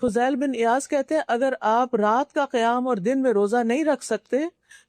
فضیل بن ایاز کہتے ہیں اگر آپ رات کا قیام اور دن میں روزہ نہیں رکھ سکتے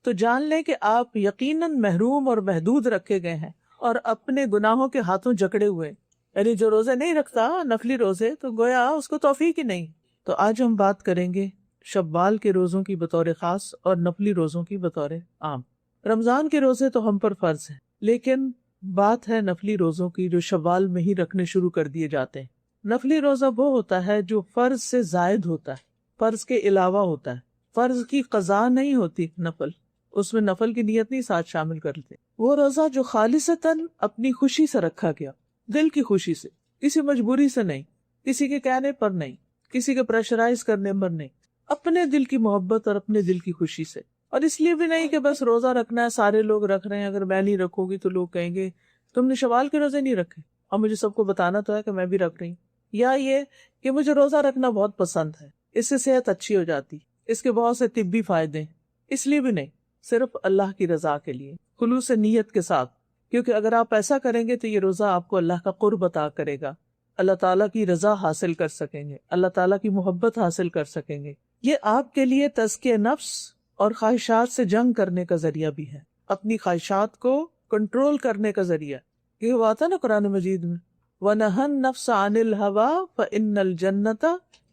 تو جان لیں کہ آپ یقیناً محروم اور محدود رکھے گئے ہیں اور اپنے گناہوں کے ہاتھوں جکڑے ہوئے. یعنی جو روزے نہیں رکھتا نفلی روزے تو گویا اس کو توفیق ہی نہیں. تو آج ہم بات کریں گے شوال کے روزوں کی بطور خاص اور نفلی روزوں کی بطور عام. رمضان کے روزے تو ہم پر فرض ہیں، لیکن بات ہے نفلی روزوں کی جو شوال میں ہی رکھنے شروع کر دیے جاتے ہیں. نفلی روزہ وہ ہوتا ہے جو فرض سے زائد ہوتا ہے، فرض کے علاوہ ہوتا ہے. فرض کی قضا نہیں ہوتی نفل، اس میں نفل کی نیت نہیں ساتھ شامل کرتے. وہ روزہ جو خالصتاً اپنی خوشی سے رکھا گیا، دل کی خوشی سے، کسی مجبوری سے نہیں، کسی کے کہنے پر نہیں، کسی کے پریشرائز کرنے پر نہیں، اپنے دل کی محبت اور اپنے دل کی خوشی سے. اور اس لیے بھی نہیں کہ بس روزہ رکھنا ہے، سارے لوگ رکھ رہے ہیں، اگر میں نہیں رکھوں گی تو لوگ کہیں گے تم نے شوال کے روزے نہیں رکھے اور مجھے سب کو بتانا تو ہے کہ میں بھی رکھ رہی ہوں. یا یہ کہ مجھے روزہ رکھنا بہت پسند ہے، اس سے صحت اچھی ہو جاتی، اس کے بہت سے طبی فائدے ہیں. اس لیے بھی نہیں، صرف اللہ کی رضا کے لیے خلوص نیت کے ساتھ. کیونکہ اگر آپ ایسا کریں گے تو یہ روزہ آپ کو اللہ کا قرب عطا کرے گا، اللہ تعالیٰ کی رضا حاصل کر سکیں گے، اللہ تعالیٰ کی محبت حاصل کر سکیں گے. یہ آپ کے لیے تزکیہ نفس اور خواہشات سے جنگ کرنے کا ذریعہ بھی ہے، اپنی خواہشات کو کنٹرول کرنے کا ذریعہ. یہ وہ آتا نا قرآن مجید میں وَنَهَا النَّفْسَ عَنِ الْهَوَىٰ فَإِنَّ الْجَنَّةَ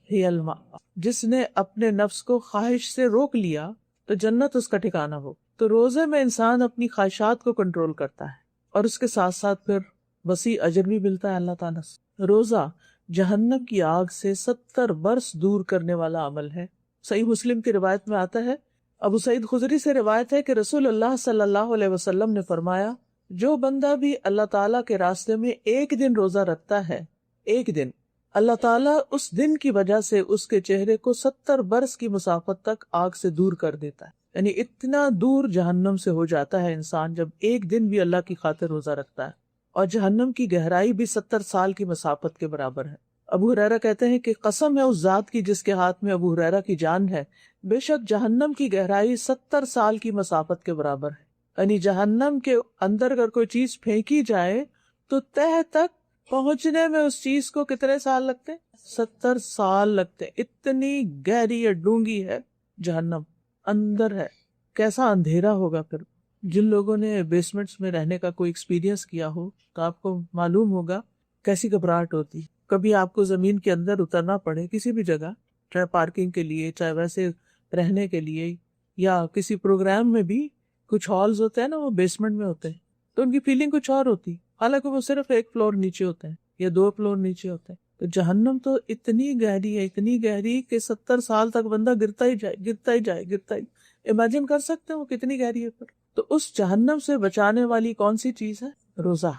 هِيَ الْمَأْوَىٰ. جس نے اپنے نفس کو خواہش سے روک لیا تو جنت اس کا ٹھکانہ ہو. تو روزے میں انسان اپنی خواہشات کو کنٹرول کرتا ہے اور اس کے ساتھ ساتھ پھر وسیع اجر بھی ملتا ہے اللہ تعالیٰ سے. روزہ جہنم کی آگ سے 70 برس دور کرنے والا عمل ہے. صحیح مسلم کی روایت میں آتا ہے، ابو سعید خدری سے روایت ہے کہ رسول اللہ صلی اللہ علیہ وسلم نے فرمایا جو بندہ بھی اللہ تعالیٰ کے راستے میں ایک دن روزہ رکھتا ہے، ایک دن، اللہ تعالیٰ اس دن کی وجہ سے اس کے چہرے کو 70 برس کی مسافت تک آگ سے دور کر دیتا ہے. یعنی اتنا دور جہنم سے ہو جاتا ہے انسان جب ایک دن بھی اللہ کی خاطر روزہ رکھتا ہے. اور جہنم کی گہرائی بھی 70 سال کی مسافت کے برابر ہے. ابو ہریرہ کہتے ہیں کہ قسم ہے اس ذات کی جس کے ہاتھ میں ابو ہریرہ کی جان ہے، بے شک جہنم کی گہرائی 70 سال کی مسافت کے برابر ہے. یعنی جہنم کے اندر اگر کوئی چیز پھینکی جائے تو تہ تک پہنچنے میں اس چیز کو کتنے سال لگتے؟ 70 سال لگتے. اتنی گہری اور ڈونگی ہے جہنم، اندر ہے. کیسا اندھیرا ہوگا پھر. جن لوگوں نے بیسمنٹس میں رہنے کا کوئی ایکسپیرینس کیا ہو تو آپ کو معلوم ہوگا کیسی گھبراہٹ ہوتی. کبھی آپ کو زمین کے اندر اترنا پڑے کسی بھی جگہ، چاہے پارکنگ کے لیے، چاہے ویسے رہنے کے لیے، یا کسی پروگرام میں بھی کچھ ہالز ہوتے ہیں نا وہ بیسمنٹ میں ہوتے ہیں تو ان کی فیلنگ کچھ اور ہوتی، حالانکہ وہ صرف ایک فلور نیچے ہوتے ہیں یا 2 فلور نیچے ہوتے ہیں. تو جہنم تو اتنی گہری ہے، اتنی گہری کہ 70 سال تک بندہ گرتا ہی جائے، گرتا ہی جائے، گرتا ہی. امیجن کر سکتے ہیں وہ کتنی گہری ہے پھر. تو اس جہنم سے بچانے والی کون سی چیز ہے؟ روزہ.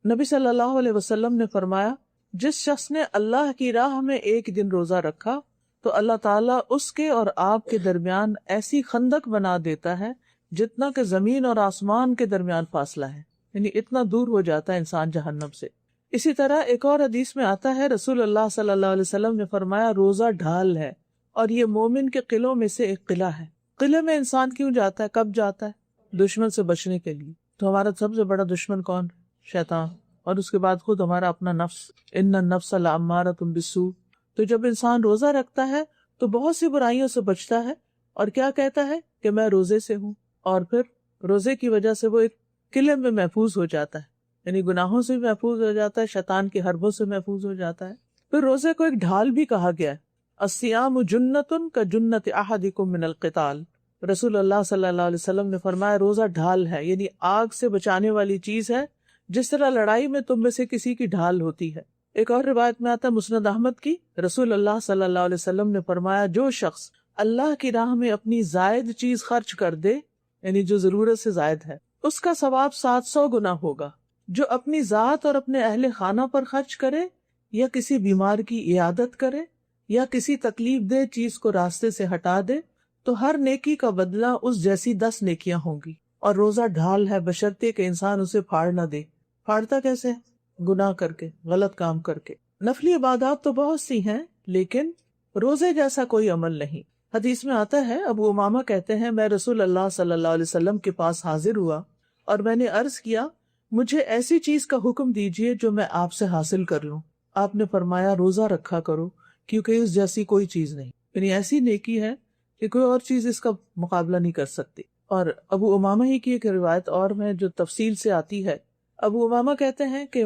نبی صلی اللہ علیہ وسلم نے فرمایا جس شخص نے اللہ کی راہ میں ایک دن روزہ رکھا تو اللہ تعالیٰ اس کے اور آپ کے درمیان ایسی خندق بنا دیتا ہے جتنا کہ زمین اور آسمان کے درمیان فاصلہ ہے. یعنی اتنا دور ہو جاتا ہے انسان جہنم سے. اسی طرح ایک اور حدیث میں آتا ہے رسول اللہ صلی اللہ علیہ وسلم نے فرمایا روزہ ڈھال ہے اور یہ مومن کے قلعوں میں سے ایک قلعہ ہے. قلعے میں انسان کیوں جاتا ہے، کب جاتا ہے؟ دشمن سے بچنے کے لیے. تو ہمارا سب سے بڑا دشمن کون؟ شیطان. اور اس کے بعد خود ہمارا اپنا نفس، ان النفس لامارۃ بالسوء. تو جب انسان روزہ رکھتا ہے تو بہت سی برائیوں سے بچتا ہے اور کیا کہتا ہے کہ میں روزے سے ہوں، اور پھر روزے کی وجہ سے وہ ایک قلعے میں محفوظ ہو جاتا ہے. یعنی گناہوں سے بھی محفوظ ہو جاتا ہے، شیطان کے حربوں سے محفوظ ہو جاتا ہے. پھر روزے کو ایک ڈھال بھی کہا گیا ہے. الصیام جنۃ کجنۃ احدکم من القتال. رسول اللہ صلی اللہ علیہ وسلم نے فرمایا روزہ ڈھال ہے، یعنی آگ سے بچانے والی چیز ہے، جس طرح لڑائی میں تم میں سے کسی کی ڈھال ہوتی ہے. ایک اور روایت میں آتا ہے مسند احمد کی، رسول اللہ صلی اللہ علیہ وسلم نے فرمایا جو شخص اللہ کی راہ میں اپنی زائد چیز خرچ کر دے، یعنی جو ضرورت سے زائد ہے، اس کا ثواب 700 گنا ہوگا. جو اپنی ذات اور اپنے اہل خانہ پر خرچ کرے، یا کسی بیمار کی عیادت کرے، یا کسی تکلیف دہ چیز کو راستے سے ہٹا دے، تو ہر نیکی کا بدلہ اس جیسی 10 نیکیاں ہوں گی. اور روزہ ڈھال ہے بشرطے کہ انسان اسے پھاڑ نہ دے. پھاڑتا کیسے؟ گناہ کر کے، غلط کام کر کے. نفلی عبادات تو بہت سی ہیں لیکن روزے جیسا کوئی عمل نہیں. حدیث میں آتا ہے ابو امامہ کہتے ہیں میں رسول اللہ صلی اللہ علیہ وسلم کے پاس حاضر ہوا اور میں نے عرض کیا مجھے ایسی چیز کا حکم دیجئے جو میں آپ سے حاصل کر لوں. آپ نے فرمایا روزہ رکھا کرو کیونکہ اس جیسی کوئی چیز نہیں، یعنی ایسی نیکی ہے کہ کوئی اور چیز اس کا مقابلہ نہیں کر سکتی۔ اور ابو امامہ ہی کی ایک روایت اور میں جو تفصیل سے آتی ہے، ابو امامہ کہتے ہیں کہ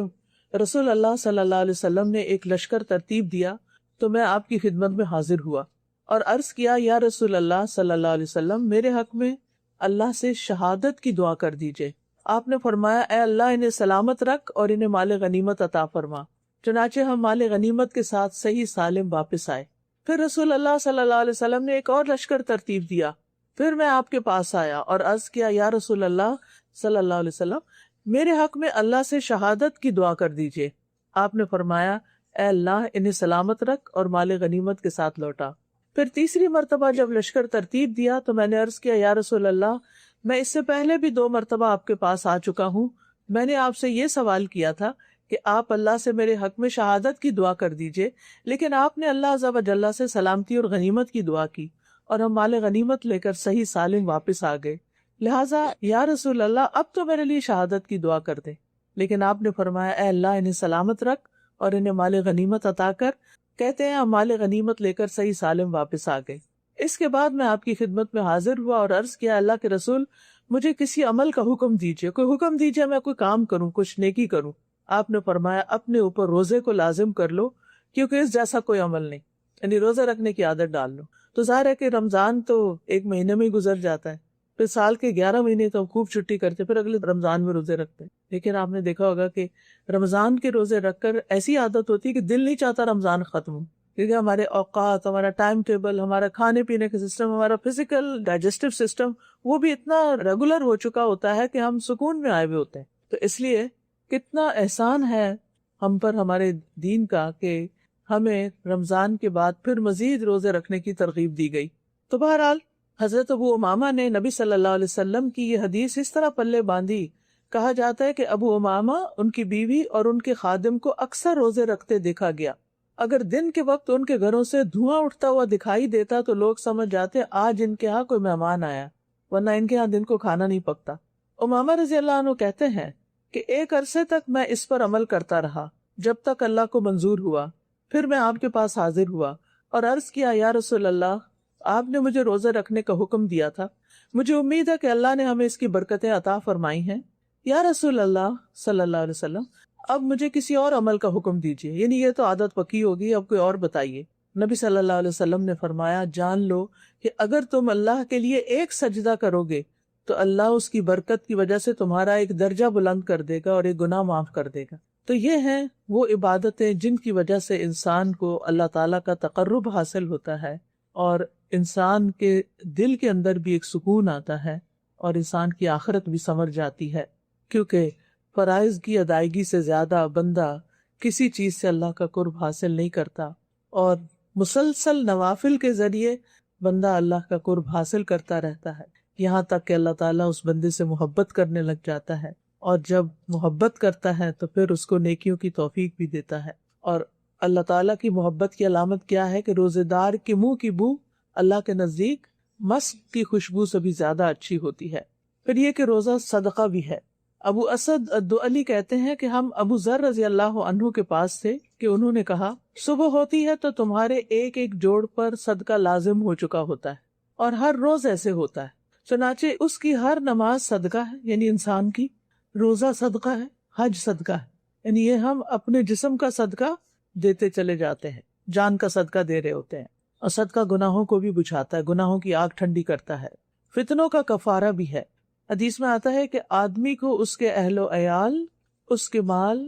رسول اللہ صلی اللہ علیہ وسلم نے ایک لشکر ترتیب دیا تو میں آپ کی خدمت میں حاضر ہوا اور عرض کیا، یا رسول اللہ صلی اللہ علیہ وسلم، میرے حق میں اللہ سے شہادت کی دعا کر دیجئے۔ آپ نے فرمایا، اے اللہ انہیں سلامت رکھ اور انہیں مال غنیمت عطا فرما۔ چنانچہ ہم مال غنیمت کے ساتھ صحیح سالم واپس آئے۔ پھر رسول اللہ صلی اللہ علیہ وسلم نے ایک اور لشکر ترتیب دیا۔ پھر میں آپ کے پاس آیا اور عرض کیا، یا رسول اللہ صلی اللہ علیہ وسلم، میرے حق میں اللہ سے شہادت کی دعا کر دیجئے۔ آپ نے فرمایا، اے اللہ انہیں سلامت رکھ اور مال غنیمت کے ساتھ لوٹا۔ پھر تیسری مرتبہ جب لشکر ترتیب دیا تو میں نے عرض کیا، یا رسول اللہ، میں اس سے پہلے بھی 2 مرتبہ آپ کے پاس آ چکا ہوں۔ میں نے آپ سے یہ سوال کیا تھا کہ آپ اللہ سے میرے حق میں شہادت کی دعا کر دیجئے، لیکن آپ نے اللہ عز و جل سے سلامتی اور غنیمت کی دعا کی اور ہم مال غنیمت لے کر صحیح سالم واپس آ گئے۔ لہٰذا یا رسول اللہ، اب تو میرے لیے شہادت کی دعا کر دیں۔ لیکن آپ نے فرمایا، اے اللہ انہیں سلامت رکھ اور انہیں مال غنیمت عطا کر۔ کہتے ہیں ہم مال غنیمت لے کر صحیح سالم واپس آ گئے۔ اس کے بعد میں آپ کی خدمت میں حاضر ہوا اور عرض کیا، اللہ کے رسول، مجھے کسی عمل کا حکم دیجئے، کوئی حکم دیجئے، میں کوئی کام کروں، کچھ نیکی کروں۔ آپ نے فرمایا، اپنے اوپر روزے کو لازم کر لو، کیونکہ اس جیسا کوئی عمل نہیں، یعنی روزے رکھنے کی عادت ڈال لو۔ تو ظاہر ہے کہ رمضان تو 1 مہینے میں ہی گزر جاتا ہے، پھر سال کے 11 مہینے تو خوب چھٹی کرتے، پھر اگلے رمضان میں روزے رکھتے ہیں۔ لیکن آپ نے دیکھا ہوگا کہ رمضان کے روزے رکھ کر ایسی عادت ہوتی ہے کہ دل نہیں چاہتا رمضان ختم ہو، کیونکہ ہمارے اوقات، ہمارا ٹائم ٹیبل، ہمارا کھانے پینے کا سسٹم، ہمارا فزیکل ڈائجسٹو سسٹم وہ بھی اتنا ریگولر ہو چکا ہوتا ہے کہ ہم سکون میں آئے ہوئے ہوتے ہیں۔ تو اس لیے کتنا احسان ہے ہم پر ہمارے دین کا کہ ہمیں رمضان کے بعد پھر مزید روزے رکھنے کی ترغیب دی گئی۔ تو بہرحال حضرت ابو امامہ نے نبی صلی اللہ علیہ وسلم کی یہ حدیث اس طرح پلے باندھی۔ کہا جاتا ہے کہ ابو امامہ، ان کی بیوی اور ان کے خادم کو اکثر روزے رکھتے دیکھا گیا۔ اگر دن کے وقت ان کے گھروں سے دھواں اٹھتا ہوا دکھائی دیتا تو لوگ سمجھ جاتے آج ان کے ہاں کوئی مہمان آیا، ورنہ ان کے ہاں دن کو کھانا نہیں پکتا۔ امامہ رضی اللہ عنہ کہتے ہیں کہ ایک عرصے تک میں اس پر عمل کرتا رہا جب تک اللہ کو منظور ہوا۔ پھر میں آپ کے پاس حاضر ہوا اور عرض کیا، یا رسول اللہ، آپ نے مجھے روزہ رکھنے کا حکم دیا تھا، مجھے امید ہے کہ اللہ نے ہمیں اس کی برکتیں عطا فرمائی ہیں۔ یا رسول اللہ صلی اللہ علیہ وسلم، اب مجھے کسی اور عمل کا حکم دیجیے، یعنی یہ تو عادت پکی ہوگی، اب کوئی اور بتائیے۔ نبی صلی اللہ علیہ وسلم نے فرمایا، جان لو کہ اگر تم اللہ کے لیے ایک سجدہ کرو گے تو اللہ اس کی برکت کی وجہ سے تمہارا ایک درجہ بلند کر دے گا اور ایک گناہ معاف کر دے گا۔ تو یہ ہیں وہ عبادتیں جن کی وجہ سے انسان کو اللہ تعالیٰ کا تقرب حاصل ہوتا ہے اور انسان کے دل کے اندر بھی ایک سکون آتا ہے اور انسان کی آخرت بھی سنور جاتی ہے، کیونکہ فرائض کی ادائیگی سے زیادہ بندہ کسی چیز سے اللہ کا قرب حاصل نہیں کرتا، اور مسلسل نوافل کے ذریعے بندہ اللہ کا قرب حاصل کرتا رہتا ہے، یہاں تک کہ اللہ تعالیٰ اس بندے سے محبت کرنے لگ جاتا ہے، اور جب محبت کرتا ہے تو پھر اس کو نیکیوں کی توفیق بھی دیتا ہے۔ اور اللہ تعالیٰ کی محبت کی علامت کیا ہے کہ روزے دار کے منہ کی بو اللہ کے نزدیک مسک کی خوشبو سے بھی زیادہ اچھی ہوتی ہے۔ پھر یہ کہ روزہ صدقہ بھی ہے۔ ابو اسد الدؤلی کہتے ہیں کہ ہم ابو ذر رضی اللہ عنہ کے پاس تھے کہ انہوں نے کہا، صبح ہوتی ہے تو تمہارے ایک ایک جوڑ پر صدقہ لازم ہو چکا ہوتا ہے اور ہر روز ایسے ہوتا ہے، چنانچہ اس کی ہر نماز صدقہ ہے، یعنی انسان کی، روزہ صدقہ ہے، حج صدقہ ہے، یعنی یہ ہم اپنے جسم کا صدقہ دیتے چلے جاتے ہیں، جان کا صدقہ دے رہے ہوتے ہیں۔ اور صدقہ گناہوں کو بھی بجھاتا ہے، گناہوں کی آگ ٹھنڈی کرتا ہے، فتنوں کا کفارہ بھی ہے۔ حدیث میں آتا ہے کہ آدمی کو اس کے اہل و عیال، اس کے مال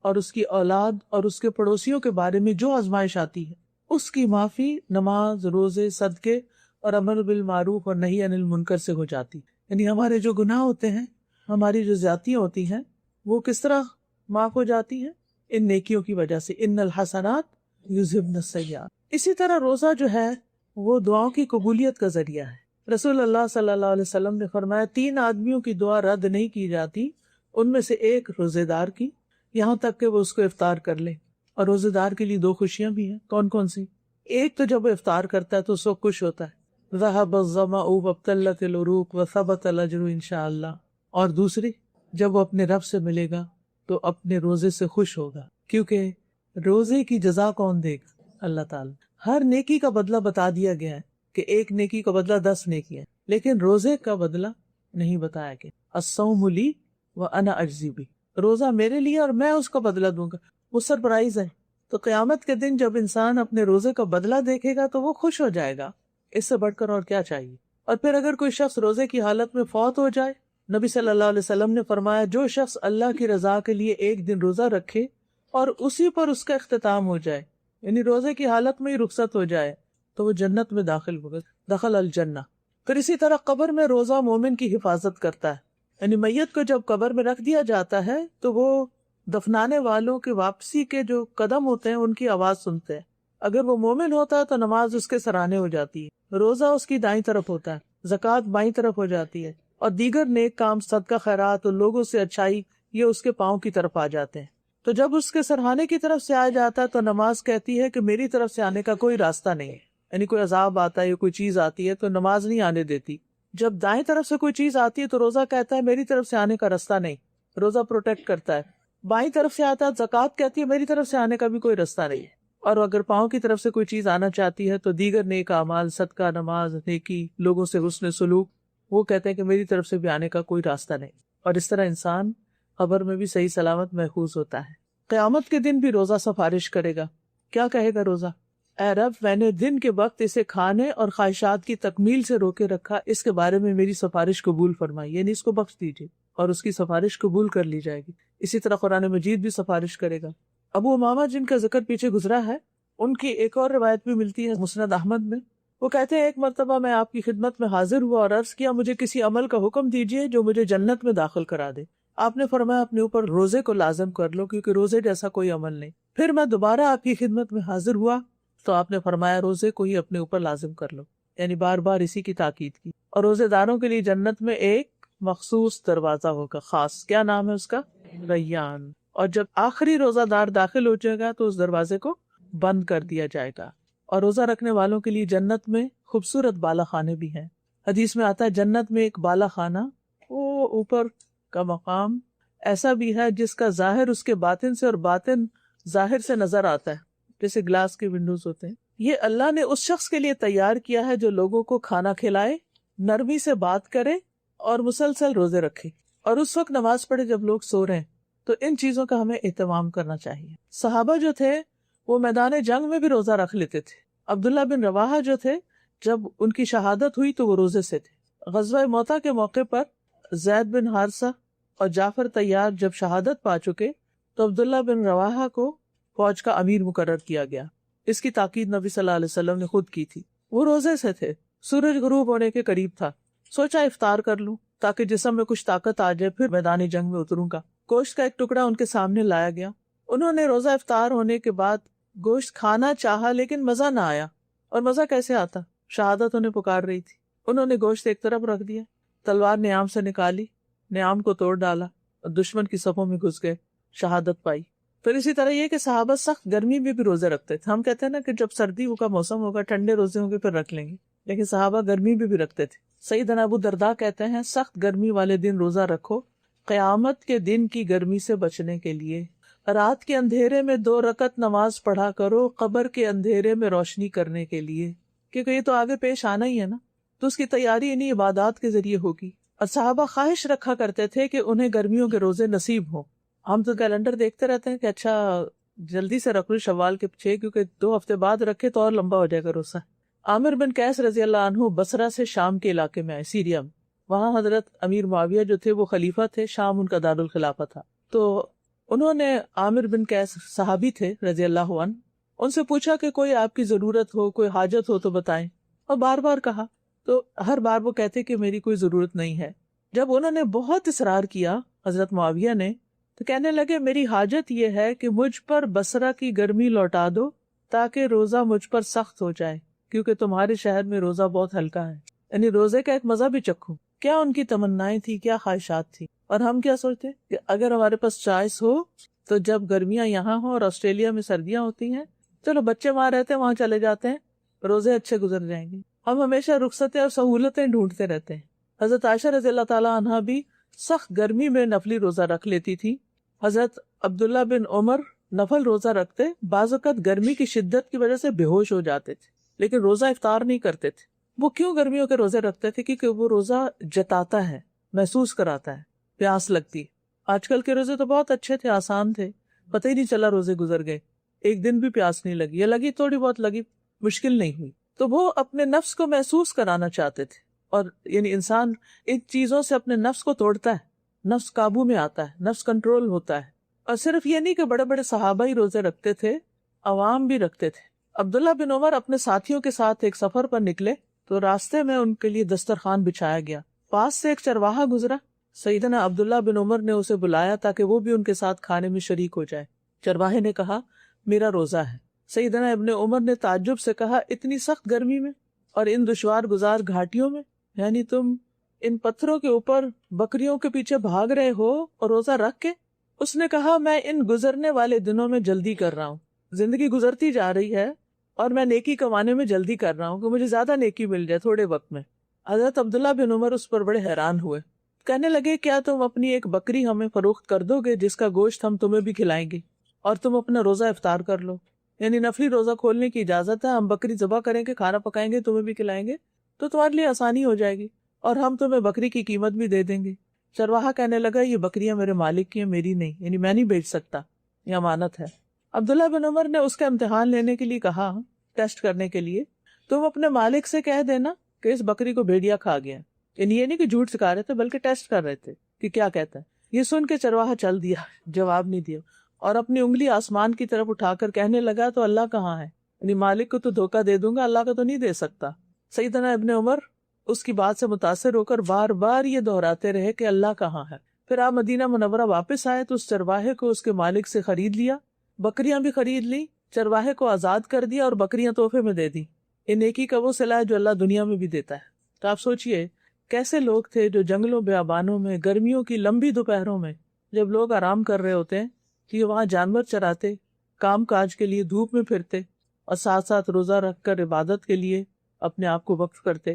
اور اس کی اولاد اور اس کے پڑوسیوں کے بارے میں جو آزمائش آتی ہے اس کی معافی نماز، روزے، صدقے اور امر بالمعروف اور نہی عن المنکر سے ہو جاتی۔ یعنی ہمارے جو گناہ ہوتے ہیں، ہماری جو زیادتیاں ہوتی ہیں، وہ کس طرح معاف ہو جاتی ہیں؟ ان نیکیوں کی وجہ سے، ان الحسنات یذہبن السیئات۔ اسی طرح روزہ جو ہے وہ دعاؤں کی قبولیت کا ذریعہ ہے۔ رسول اللہ صلی اللہ علیہ وسلم نے فرمایا، 3 آدمیوں کی دعا رد نہیں کی جاتی، ان میں سے ایک روزے دار کی، یہاں تک کہ وہ اس کو افطار کر لے۔ اور روزے دار کے لیے 2 خوشیاں بھی ہیں، کون کون سی؟ ایک تو جب وہ افطار کرتا ہے تو اس وقت خوش ہوتا ہے، ذهب الظمأ وابتلت العروق وثبت الاجر انشاءاللہ، اور دوسری جب وہ اپنے رب سے ملے گا تو اپنے روزے سے خوش ہوگا، کیونکہ روزے کی جزا کون دے گا؟ اللہ تعالیٰ ہر نیکی کا بدلہ بتا دیا گیا ہے کہ ایک نیکی کا بدلہ 10 نیکی ہے، لیکن روزے کا بدلہ نہیں بتایا گیا۔ الصوم لی وانا اجزی بہ، روزہ میرے لیے اور میں اس کا بدلہ دوں گا۔ وہ سرپرائز ہے۔ تو قیامت کے دن جب انسان اپنے روزے کا بدلہ دیکھے گا تو وہ خوش ہو جائے گا، اس سے بڑھ کر اور کیا چاہیے۔ اور پھر اگر کوئی شخص روزے کی حالت میں فوت ہو جائے، نبی صلی اللہ علیہ وسلم نے فرمایا جو شخص اللہ کی رضا کے لیے ایک دن روزہ رکھے اور اسی پر اس کا اختتام ہو جائے، یعنی روزے کی حالت میں ہی رخصت ہو جائے، تو وہ جنت میں داخل ہوگا، دخل الجنہ۔ پھر اسی طرح قبر میں روزہ مومن کی حفاظت کرتا ہے، یعنی میت کو جب قبر میں رکھ دیا جاتا ہے تو وہ دفنانے والوں کی واپسی کے جو قدم ہوتے ہیں ان کی آواز سنتے ہیں۔ اگر وہ مومن ہوتا ہے تو نماز اس کے سرانے ہو جاتی ہے، روزہ اس کی دائیں طرف ہوتا ہے، زکوٰۃ بائیں طرف ہو جاتی ہے، اور دیگر نیک کام، صدقہ خیرات اور لوگوں سے اچھائی یہ اس کے پاؤں کی طرف آ جاتے ہیں۔ تو جب اس کے سرہانے کی طرف سے آ جاتا ہے تو نماز کہتی ہے کہ میری طرف سے آنے کا کوئی راستہ نہیں ہے، یعنی کوئی عذاب آتا ہے یا کوئی چیز آتی ہے تو نماز نہیں آنے دیتی۔ جب دائیں طرف سے کوئی چیز آتی ہے تو روزہ کہتا ہے میری طرف سے آنے کا راستہ نہیں، روزہ پروٹیکٹ کرتا ہے۔ بائیں طرف سے آتا ہے زکوٰۃ کہتی ہے میری طرف سے آنے کا بھی کوئی راستہ نہیں، اور اگر پاؤں کی طرف سے کوئی چیز آنا چاہتی ہے تو دیگر نیک اعمال، صدقہ، نماز، نیکی، لوگوں سے حسن سلوک، وہ کہتے ہیں کہ میری طرف سے بھی آنے کا کوئی راستہ نہیں، اور اس طرح انسان قبر میں بھی صحیح سلامت محفوظ ہوتا ہے۔ قیامت کے دن بھی روزہ سفارش کرے گا۔ کیا کہے گا روزہ؟ اے رب، میں نے دن کے وقت اسے کھانے اور خواہشات کی تکمیل سے روکے رکھا، اس کے بارے میں میری سفارش قبول فرمائی، یعنی اس کو بخش دیجیے، اور اس کی سفارش قبول کر لی جائے گی۔ اسی طرح قرآن مجید بھی سفارش کرے گا۔ ابو امامہ جن کا ذکر پیچھے گزرا ہے، ان کی ایک اور روایت بھی ملتی ہے مسند احمد میں۔ وہ کہتے ہیں ایک مرتبہ میں آپ کی خدمت میں حاضر ہوا اور عرض کیا مجھے کسی عمل کا حکم دیجیے جو مجھے جنت میں داخل کرا دے۔ آپ نے فرمایا اپنے اوپر روزے کو لازم کر لو، کیونکہ روزے جیسا کوئی عمل نہیں۔ پھر میں دوبارہ آپ کی خدمت میں حاضر ہوا تو آپ نے فرمایا روزے کو ہی اپنے اوپر لازم کر لو، یعنی بار بار اسی کی تاکید کی۔ اور روزے داروں کے لیے جنت میں ایک مخصوص دروازہ ہوگا خاص، کیا نام ہے اس کا؟ ریان۔ اور جب آخری روزہ دار داخل ہو جائے گا تو اس دروازے کو بند کر دیا جائے گا۔ اور روزہ رکھنے والوں کے لیے جنت میں خوبصورت بالا خانے بھی ہیں۔ حدیث میں آتا ہے جنت میں ایک بالا خانہ، وہ اوپر کا مقام ایسا بھی ہے جس کا ظاہر اس کے باطن سے اور باطن ظاہر سے نظر آتا ہے، جیسے گلاس کے ونڈوز ہوتے ہیں۔ یہ اللہ نے اس شخص کے لیے تیار کیا ہے جو لوگوں کو کھانا کھلائے، نرمی سے بات کرے اور مسلسل روزے رکھے، اور اس وقت نماز پڑھے جب لوگ سو رہے ہیں۔ تو ان چیزوں کا ہمیں اہتمام کرنا چاہیے۔ صحابہ جو تھے وہ میدان جنگ میں بھی روزہ رکھ لیتے تھے۔ عبداللہ بن رواحہ جو تھے جب ان کی شہادت ہوئی تو وہ روزے سے تھے۔ غزوہ موطا کے موقع پر زید بن حارثہ اور جعفر طیار جب شہادت پا چکے تو عبداللہ بن رواحہ کو فوج کا امیر مقرر کیا گیا۔ اس کی تاکید نبی صلی اللہ علیہ وسلم نے خود کی تھی۔ وہ روزے سے تھے، سورج غروب ہونے کے قریب تھا، سوچا افطار کر لوں تاکہ جسم میں کچھ طاقت آ جائے، پھر میدان جنگ میں اتروں گا۔ گوشت کا ایک ٹکڑا ان کے سامنے لایا گیا، انہوں نے روزہ افطار ہونے کے بعد گوشت کھانا چاہا لیکن مزہ نہ آیا۔ اور مزہ کیسے آتا؟ شہادت انہیں پکار رہی تھی۔ انہوں نے گوشت ایک طرف رکھ دیا، تلوار نیام سے نکالی، نیام کو توڑ ڈالا اور دشمن کی صفوں میں گھس گئے، شہادت پائی۔ پھر اسی طرح یہ کہ صحابہ سخت گرمی میں بھی روزے رکھتے تھے۔ ہم کہتے ہیں نا کہ جب سردی کا موسم ہوگا، ٹھنڈے روزے ہوں گے پھر رکھ لیں گے، لیکن صحابہ گرمی میں بھی رکھتے تھے۔ سیدنا ابو درداء کہتے ہیں سخت گرمی والے دن روزہ رکھو قیامت کے دن کی گرمی سے بچنے کے لیے۔ رات کے اندھیرے میں 2 رکعت نماز پڑھا کرو قبر کے اندھیرے میں روشنی کرنے کے لیے، کیونکہ یہ تو آگے پیش آنا ہی ہے نا، تو اس کی تیاری انہی عبادات کے ذریعے ہوگی۔ اور صحابہ خواہش رکھا کرتے تھے کہ انہیں گرمیوں کے روزے نصیب ہوں۔ ہم تو کیلنڈر دیکھتے رہتے ہیں کہ اچھا جلدی سے رکھ لو شوال کے 6، کیونکہ 2 ہفتے بعد رکھے تو اور لمبا ہو جائے گا روزہ۔ عامر بن قیس رضی اللہ عنہ بصرہ سے شام کے علاقے میں آئے، سیریا میں۔ وہاں حضرت امیر معاویہ جو تھے وہ خلیفہ تھے، شام ان کا دارالخلافہ تھا۔ تو انہوں نے عامر بن قیس صحابی تھے رضی اللہ عنہ، ان سے پوچھا کہ کوئی آپ کی ضرورت ہو، کوئی حاجت ہو تو بتائیں، اور بار بار کہا تو ہر بار وہ کہتے کہ میری کوئی ضرورت نہیں ہے۔ جب انہوں نے بہت اصرار کیا حضرت معاویہ نے، تو کہنے لگے میری حاجت یہ ہے کہ مجھ پر بصرہ کی گرمی لوٹا دو تاکہ روزہ مجھ پر سخت ہو جائے، کیونکہ تمہارے شہر میں روزہ بہت ہلکا ہے، یعنی روزے کا ایک مزہ بھی چکھوں۔ کیا ان کی تمنائیں تھی، کیا خواہشات تھی، اور ہم کیا سوچتے کہ اگر ہمارے پاس چوائس ہو تو جب گرمیاں یہاں ہوں اور آسٹریلیا میں سردیاں ہوتی ہیں، چلو بچے وہاں رہتے ہیں، وہاں چلے جاتے ہیں، روزے اچھے گزر جائیں گے۔ ہم ہمیشہ رخصتیں اور سہولتیں ڈھونڈتے رہتے ہیں۔ حضرت عائشہ رضی اللہ تعالیٰ عنہا بھی سخت گرمی میں نفلی روزہ رکھ لیتی تھی۔ حضرت عبداللہ بن عمر نفل روزہ رکھتے، بعض اوقات گرمی کی شدت کی وجہ سے بے ہوش ہو جاتے تھے، لیکن روزہ افطار نہیں کرتے تھے۔ وہ کیوں گرمیوں کے روزے رکھتے تھے؟ کیونکہ وہ روزہ جتاتا ہے، محسوس کراتا ہے، پیاس لگتی ہے۔ آج کل کے روزے تو بہت اچھے تھے، آسان تھے، پتہ ہی نہیں چلا روزے گزر گئے، ایک دن بھی پیاس نہیں لگی، یا لگی تھوڑی بہت لگی، مشکل نہیں ہوئی۔ تو وہ اپنے نفس کو محسوس کرانا چاہتے تھے، اور یعنی انسان ان چیزوں سے اپنے نفس کو توڑتا ہے، نفس قابو میں آتا ہے، نفس کنٹرول ہوتا ہے۔ اور صرف یہ نہیں کہ بڑے بڑے صحابہ ہی روزے رکھتے تھے، عوام بھی رکھتے تھے۔ عبداللہ بن عمر اپنے ساتھیوں کے ساتھ ایک سفر پر نکلے تو راستے میں ان کے لیے دسترخوان بچھایا گیا، پاس سے ایک چرواہا گزرا، سیدنا عبداللہ بن عمر نے اسے بلایا تاکہ وہ بھی ان کے ساتھ کھانے میں شریک ہو جائے۔ چرواہے نے کہا میرا روزہ ہے۔ سیدنا ابن عمر نے تعجب سے کہا اتنی سخت گرمی میں اور ان دشوار گزار گھاٹیوں میں، یعنی تم ان پتھروں کے اوپر بکریوں کے پیچھے بھاگ رہے ہو اور روزہ رکھ کے؟ اس نے کہا میں ان گزرنے والے دنوں میں جلدی کر رہا ہوں، زندگی گزرتی جا رہی ہے اور میں نیکی کمانے میں جلدی کر رہا ہوں کہ مجھے زیادہ نیکی مل جائے تھوڑے وقت میں۔ حضرت عبداللہ بن عمر اس پر بڑے حیران ہوئے، کہنے لگے کیا تم اپنی ایک بکری ہمیں فروخت کر دو گے جس کا گوشت ہم تمہیں بھی کھلائیں گے اور تم اپنا روزہ افطار کر لو؟ یعنی نفلی روزہ کھولنے کی اجازت ہے، ہم بکری ذبح کریں گے، کھانا پکائیں گے، تمہیں بھی کھلائیں گے، تو تمہارے لیے آسانی ہو جائے گی اور ہم تمہیں بکری کی قیمت بھی دے دیں گے۔ چرواہا کہنے لگا یہ بکریاں میرے مالک کی ہیں، میری نہیں، یعنی میں نہیں بیچ سکتا، یہ امانت ہے۔ عبداللہ بن عمر نے اس کا امتحان لینے کے لیے کہا، ٹیسٹ کرنے کے لیے، تم اپنے مالک سے کہہ دینا کہ اس بکری کو بھیڑیا کھا گیا۔ یعنی یہ نہیں کہ جھوٹ سکھا رہے تھے بلکہ ٹیسٹ کر رہے تھے کہ کیا کہتا ہے۔ یہ سن کے چرواہا چل دیا، جواب نہیں دیا، اور اپنی انگلی آسمان کی طرف اٹھا کر کہنے لگا تو اللہ کہاں ہے؟ یعنی مالک کو تو دھوکہ دے دوں گا، اللہ کا تو نہیں دے سکتا۔ سیدنا ابن عمر اس کی بات سے متاثر ہو کر بار بار یہ دہراتے رہے کہ اللہ کہاں ہے۔ پھر آپ مدینہ منورہ واپس آئے تو اس چرواہے کو اس کے مالک سے خرید لیا، بکریاں بھی خرید لی، چرواہے کو آزاد کر دیا اور بکریاں تحفے میں دے دی۔ یہ نیکی کا وہ صلہ ہے جو اللہ دنیا میں بھی دیتا ہے۔ تو آپ سوچئے کیسے لوگ تھے جو جنگلوں بیابانوں میں، گرمیوں کی لمبی دوپہروں میں جب لوگ آرام کر رہے ہوتے ہیں کہ یہ وہاں جانور چراتے، کام کاج کے لیے دھوپ میں پھرتے اور ساتھ ساتھ روزہ رکھ کر عبادت کے لیے اپنے آپ کو وقف کرتے،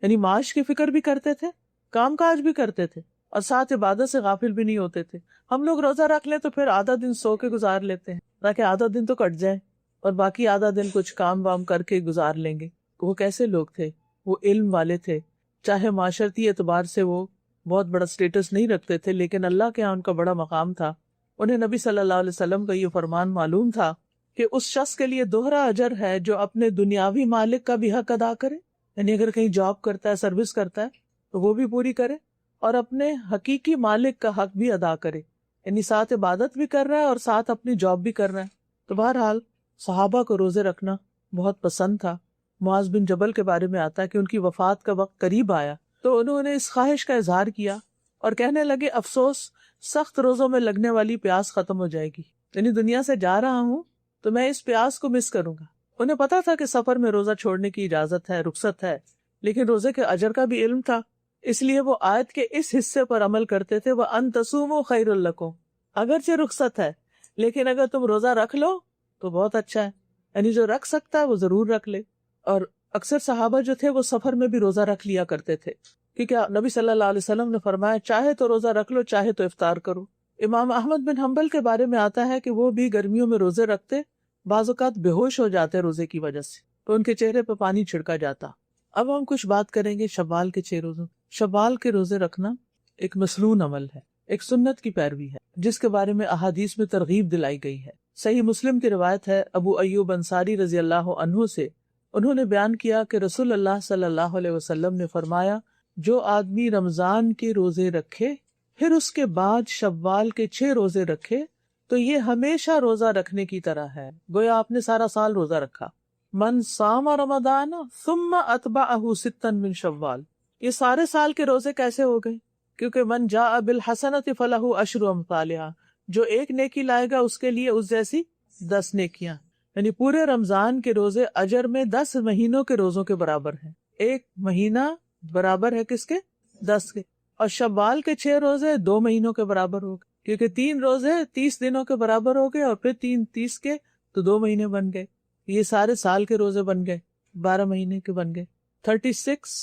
یعنی معاش کی فکر بھی کرتے تھے، کام کاج بھی کرتے تھے اور ساتھ عبادت سے غافل بھی نہیں ہوتے تھے۔ ہم لوگ روزہ رکھ لیں تو پھر آدھا دن سو کے گزار لیتے ہیں تاکہ آدھا دن تو کٹ جائے اور باقی آدھا دن کچھ کام وام کر کے گزار لیں گے۔ وہ کیسے لوگ تھے؟ وہ علم والے تھے، چاہے معاشرتی اعتبار سے وہ بہت بڑا سٹیٹس نہیں رکھتے تھے لیکن اللہ کے ہاں ان کا بڑا مقام تھا۔ انہیں نبی صلی اللہ علیہ وسلم کا یہ فرمان معلوم تھا کہ اس شخص کے لیے دوہرا اجر ہے جو اپنے دنیاوی مالک کا بھی حق ادا کرے، یعنی اگر کہیں جاب کرتا ہے، سروس کرتا ہے تو وہ بھی پوری کرے، اور اپنے حقیقی مالک کا حق بھی ادا کرے، یعنی ساتھ عبادت بھی کر رہا ہے اور ساتھ اپنی جاب بھی کر رہا ہے۔ تو بہرحال صحابہ کو روزے رکھنا بہت پسند تھا۔ معاذ بن جبل کے بارے میں آتا ہے کہ ان کی وفات کا وقت قریب آیا تو انہوں نے اس خواہش کا اظہار کیا اور کہنے لگے افسوس، سخت روزوں میں لگنے والی پیاس ختم ہو جائے گی، یعنی دنیا سے جا رہا ہوں تو میں اس پیاس کو مس کروں گا۔ انہیں پتا تھا کہ سفر میں روزہ چھوڑنے کی اجازت ہے، رخصت ہے، لیکن روزے کے اجر کا بھی علم تھا، اس لیے وہ آیت کے اس حصے پر عمل کرتے تھے، وَأَن تَصُومُوا خَيْرٌ لَكُمْ، اگرچہ رخصت ہے لیکن اگر تم روزہ رکھ لو تو بہت اچھا ہے، یعنی جو رکھ سکتا ہے وہ ضرور رکھ لے۔ اور اکثر صحابہ جو تھے وہ سفر میں بھی روزہ رکھ لیا کرتے تھے، کیونکہ نبی صلی اللہ علیہ وسلم نے فرمایا چاہے تو روزہ رکھ لو، چاہے تو افطار کرو۔ امام احمد بن حنبل کے بارے میں آتا ہے کہ وہ بھی گرمیوں میں روزے رکھتے، بعض اوقات بے ہوش ہو جاتے روزے کی وجہ سے، تو ان کے چہرے پہ پانی چھڑکا جاتا۔ اب ہم کچھ بات کریں گے شوال کے 6 روزوں۔ شوال کے روزے رکھنا ایک مسنون عمل ہے، ایک سنت کی پیروی ہے جس کے بارے میں احادیث میں ترغیب دلائی گئی ہے۔ صحیح مسلم کی روایت ہے ابو ایوب انصاری رضی اللہ عنہ سے، انہوں نے بیان کیا کہ رسول اللہ صلی اللہ علیہ وسلم نے فرمایا جو آدمی رمضان کے روزے رکھے پھر اس کے بعد شوال کے 6 روزے رکھے تو یہ ہمیشہ روزہ رکھنے کی طرح ہے، گویا آپ نے سارا سال روزہ رکھا۔ من صام رمضان ثم اتبعہ 6 من شوال، یہ سارے سال کے روزے کیسے ہو گئے؟ کیونکہ من جاء بالحسنۃ فلہ 10 امثالھا، جو ایک نیکی لائے گا اس کے لیے اس جیسی 10 نیکیاں، یعنی پورے رمضان کے روزے اجر میں 10 مہینوں کے روزوں کے برابر ہیں۔ ایک مہینہ برابر ہے کس کے؟ 10 کے۔ اور شوال کے 6 روزے 2 مہینوں کے برابر ہو گئے، کیونکہ 3 روزے 30 دنوں کے برابر ہو گئے اور پھر 3 30 کے تو 2 مہینے بن گئے، یہ سارے سال کے روزے بن گئے، 12 مہینے کے بن گئے، 36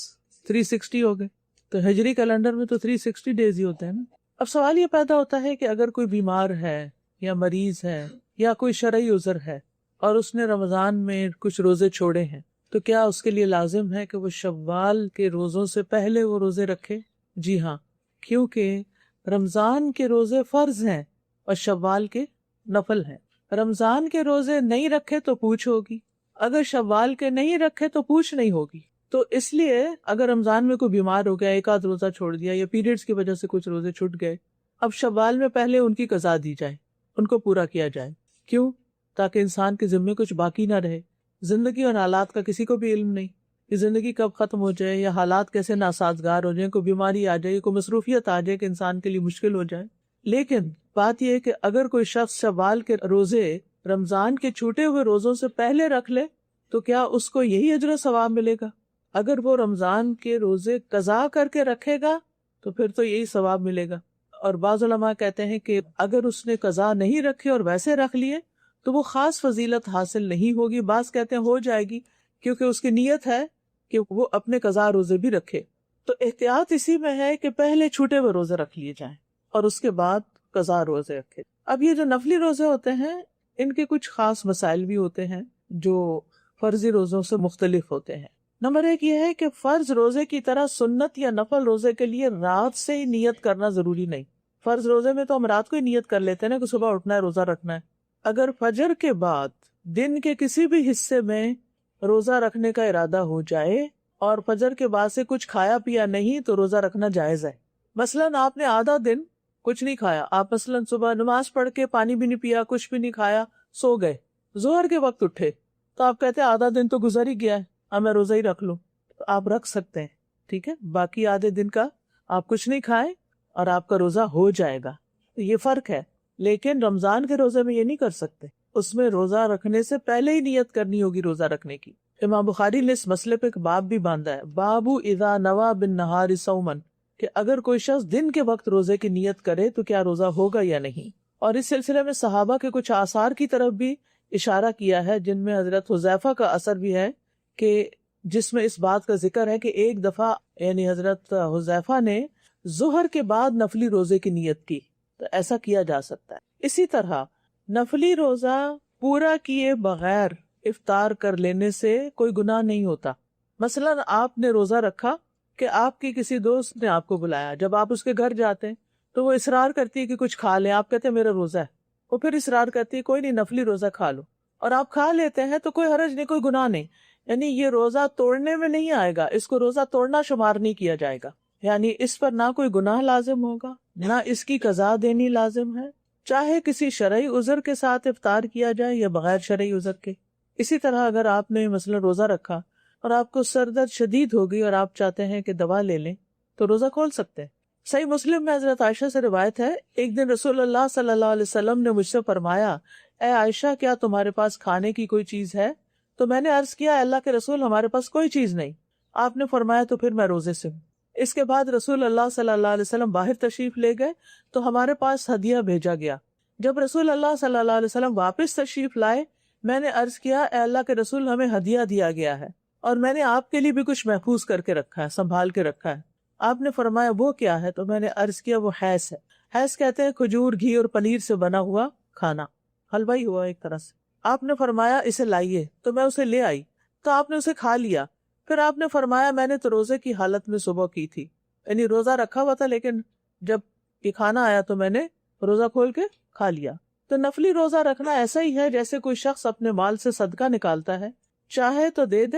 360 ہو گئے۔ تو ہجری کیلنڈر میں تو 360 ڈیز ہی ہوتے ہیں نا۔ اب سوال یہ پیدا ہوتا ہے کہ اگر کوئی بیمار ہے یا مریض ہے یا کوئی شرعی عذر ہے اور اس نے رمضان میں کچھ روزے چھوڑے ہیں، تو کیا اس کے لیے لازم ہے کہ وہ شوال کے روزوں سے پہلے وہ روزے رکھے؟ جی ہاں، کیونکہ رمضان کے روزے فرض ہیں اور شوال کے نفل ہیں۔ رمضان کے روزے نہیں رکھے تو پوچھ ہوگی، اگر شوال کے نہیں رکھے تو پوچھ نہیں ہوگی۔ تو اس لیے اگر رمضان میں کوئی بیمار ہو گیا، ایک آدھ روزہ چھوڑ دیا، یا پیریڈز کی وجہ سے کچھ روزے چھوٹ گئے، اب شوال میں پہلے ان کی قضا دی جائے، ان کو پورا کیا جائے۔ کیوں؟ تاکہ انسان کے ذمے کچھ باقی نہ رہے۔ زندگی اور حالات کا کسی کو بھی علم نہیں کہ زندگی کب ختم ہو جائے یا حالات کیسے ناسازگار ہو جائیں، کوئی بیماری آ جائے، کوئی مصروفیت آ جائے کہ انسان کے لیے مشکل ہو جائے۔ لیکن بات یہ ہے کہ اگر کوئی شخص شوال کے روزے رمضان کے چھوٹے ہوئے روزوں سے پہلے رکھ لے تو کیا اس کو یہی اجر و ثواب ملے گا؟ اگر وہ رمضان کے روزے قضا کر کے رکھے گا تو پھر تو یہی ثواب ملے گا۔ اور بعض علماء کہتے ہیں کہ اگر اس نے قضا نہیں رکھے اور ویسے رکھ لیے تو وہ خاص فضیلت حاصل نہیں ہوگی، بعض کہتے ہیں ہو جائے گی، کیونکہ اس کی نیت ہے کہ وہ اپنے قضا روزے بھی رکھے۔ تو احتیاط اسی میں ہے کہ پہلے چھوٹے ہوئے روزے رکھ لیے جائیں اور اس کے بعد قضا روزے رکھے۔ اب یہ جو نفلی روزے ہوتے ہیں ان کے کچھ خاص مسائل بھی ہوتے ہیں جو فرضی روزوں سے مختلف ہوتے ہیں۔ نمبر ایک یہ ہے کہ فرض روزے کی طرح سنت یا نفل روزے کے لیے رات سے ہی نیت کرنا ضروری نہیں۔ فرض روزے میں تو ہم رات کو ہی نیت کر لیتے ہیں نا کہ صبح اٹھنا ہے، روزہ رکھنا ہے۔ اگر فجر کے بعد دن کے کسی بھی حصے میں روزہ رکھنے کا ارادہ ہو جائے اور فجر کے بعد سے کچھ کھایا پیا نہیں تو روزہ رکھنا جائز ہے۔ مثلاً آپ نے آدھا دن کچھ نہیں کھایا، آپ مثلاً صبح نماز پڑھ کے پانی بھی نہیں پیا، کچھ بھی نہیں کھایا، سو گئے، ظہر کے وقت اٹھے تو آپ کہتے ہیں آدھا دن تو گزر ہی گیا ہے، اب میں روزہ ہی رکھ لوں، تو آپ رکھ سکتے ہیں، ٹھیک ہے۔ باقی آدھے دن کا آپ کچھ نہیں کھائے اور آپ کا روزہ ہو جائے گا، تو یہ فرق ہے۔ لیکن رمضان کے روزے میں یہ نہیں کر سکتے، اس میں روزہ رکھنے سے پہلے ہی نیت کرنی ہوگی روزہ رکھنے کی۔ امام بخاری نے اس مسئلے پہ ایک باب بھی باندھا ہے، باب اذا نوى بالنہار صوما، کہ اگر کوئی شخص دن کے وقت روزے کی نیت کرے تو کیا روزہ ہوگا یا نہیں۔ اور اس سلسلے میں صحابہ کے کچھ آثار کی طرف بھی اشارہ کیا ہے، جن میں حضرت حذیفہ کا اثر بھی ہے کہ جس میں اس بات کا ذکر ہے کہ ایک دفعہ یعنی حضرت حذیفہ نے ظہر کے بعد نفلی روزے کی نیت کی، تو ایسا کیا جا سکتا ہے۔ اسی طرح نفلی روزہ پورا کیے بغیر افطار کر لینے سے کوئی گناہ نہیں ہوتا۔ مثلا آپ نے روزہ رکھا کہ آپ کی کسی دوست نے آپ کو بلایا، جب آپ اس کے گھر جاتے ہیں تو وہ اصرار کرتی ہے کہ کچھ کھا لیں، آپ کہتے ہیں میرا روزہ ہے، وہ پھر اصرار کرتی ہے کوئی نہیں نفلی روزہ کھا لو، اور آپ کھا لیتے ہیں تو کوئی حرج نہیں، کوئی گناہ نہیں، یعنی یہ روزہ توڑنے میں نہیں آئے گا، اس کو روزہ توڑنا شمار نہیں کیا جائے گا، یعنی اس پر نہ کوئی گناہ لازم ہوگا، نہ اس کی قضا دینی لازم ہے، چاہے کسی شرعی عذر کے ساتھ افطار کیا جائے یا بغیر شرعی عذر کے۔ اسی طرح اگر آپ نے مثلا روزہ رکھا اور آپ کو سر درد شدید ہو گئی اور آپ چاہتے ہیں کہ دوا لے لیں تو روزہ کھول سکتے ہیں۔ صحیح مسلم میں حضرت عائشہ سے روایت ہے، ایک دن رسول اللہ صلی اللہ علیہ وسلم نے مجھ سے فرمایا، اے عائشہ کیا تمہارے پاس کھانے کی کوئی چیز ہے؟ تو میں نے عرض کیا، اللہ کے رسول ہمارے پاس کوئی چیز نہیں۔ آپ نے فرمایا تو پھر میں روزے سے ہوں۔ اس کے بعد رسول اللہ صلی اللہ علیہ وسلم باہر تشریف لے گئے تو ہمارے پاس ہدیہ بھیجا گیا۔ جب رسول اللہ صلی اللہ علیہ وسلم واپس تشریف لائے، میں نے عرض کیا، اے اللہ کے رسول ہمیں ہدیہ دیا گیا ہے اور میں نے آپ کے لیے بھی کچھ محفوظ کر کے رکھا ہے، سنبھال کے رکھا ہے۔ آپ نے فرمایا وہ کیا ہے؟ تو میں نے عرض کیا وہ حیث ہے۔ حیث کہتے ہیں کھجور، گھی اور پنیر سے بنا ہوا کھانا، حلوہ ہی ہوا ایک طرح سے۔ آپ نے فرمایا اسے لائیے، تو میں اسے لے آئی تو آپ نے اسے کھا لیا۔ پھر آپ نے فرمایا میں نے تو روزے کی حالت میں صبح کی تھی، یعنی روزہ رکھا ہوا تھا لیکن جب یہ کھانا آیا تو میں نے روزہ کھول کے کھا لیا۔ تو نفلی روزہ رکھنا ایسا ہی ہے جیسے کوئی شخص اپنے مال سے صدقہ نکالتا ہے، چاہے تو دے دے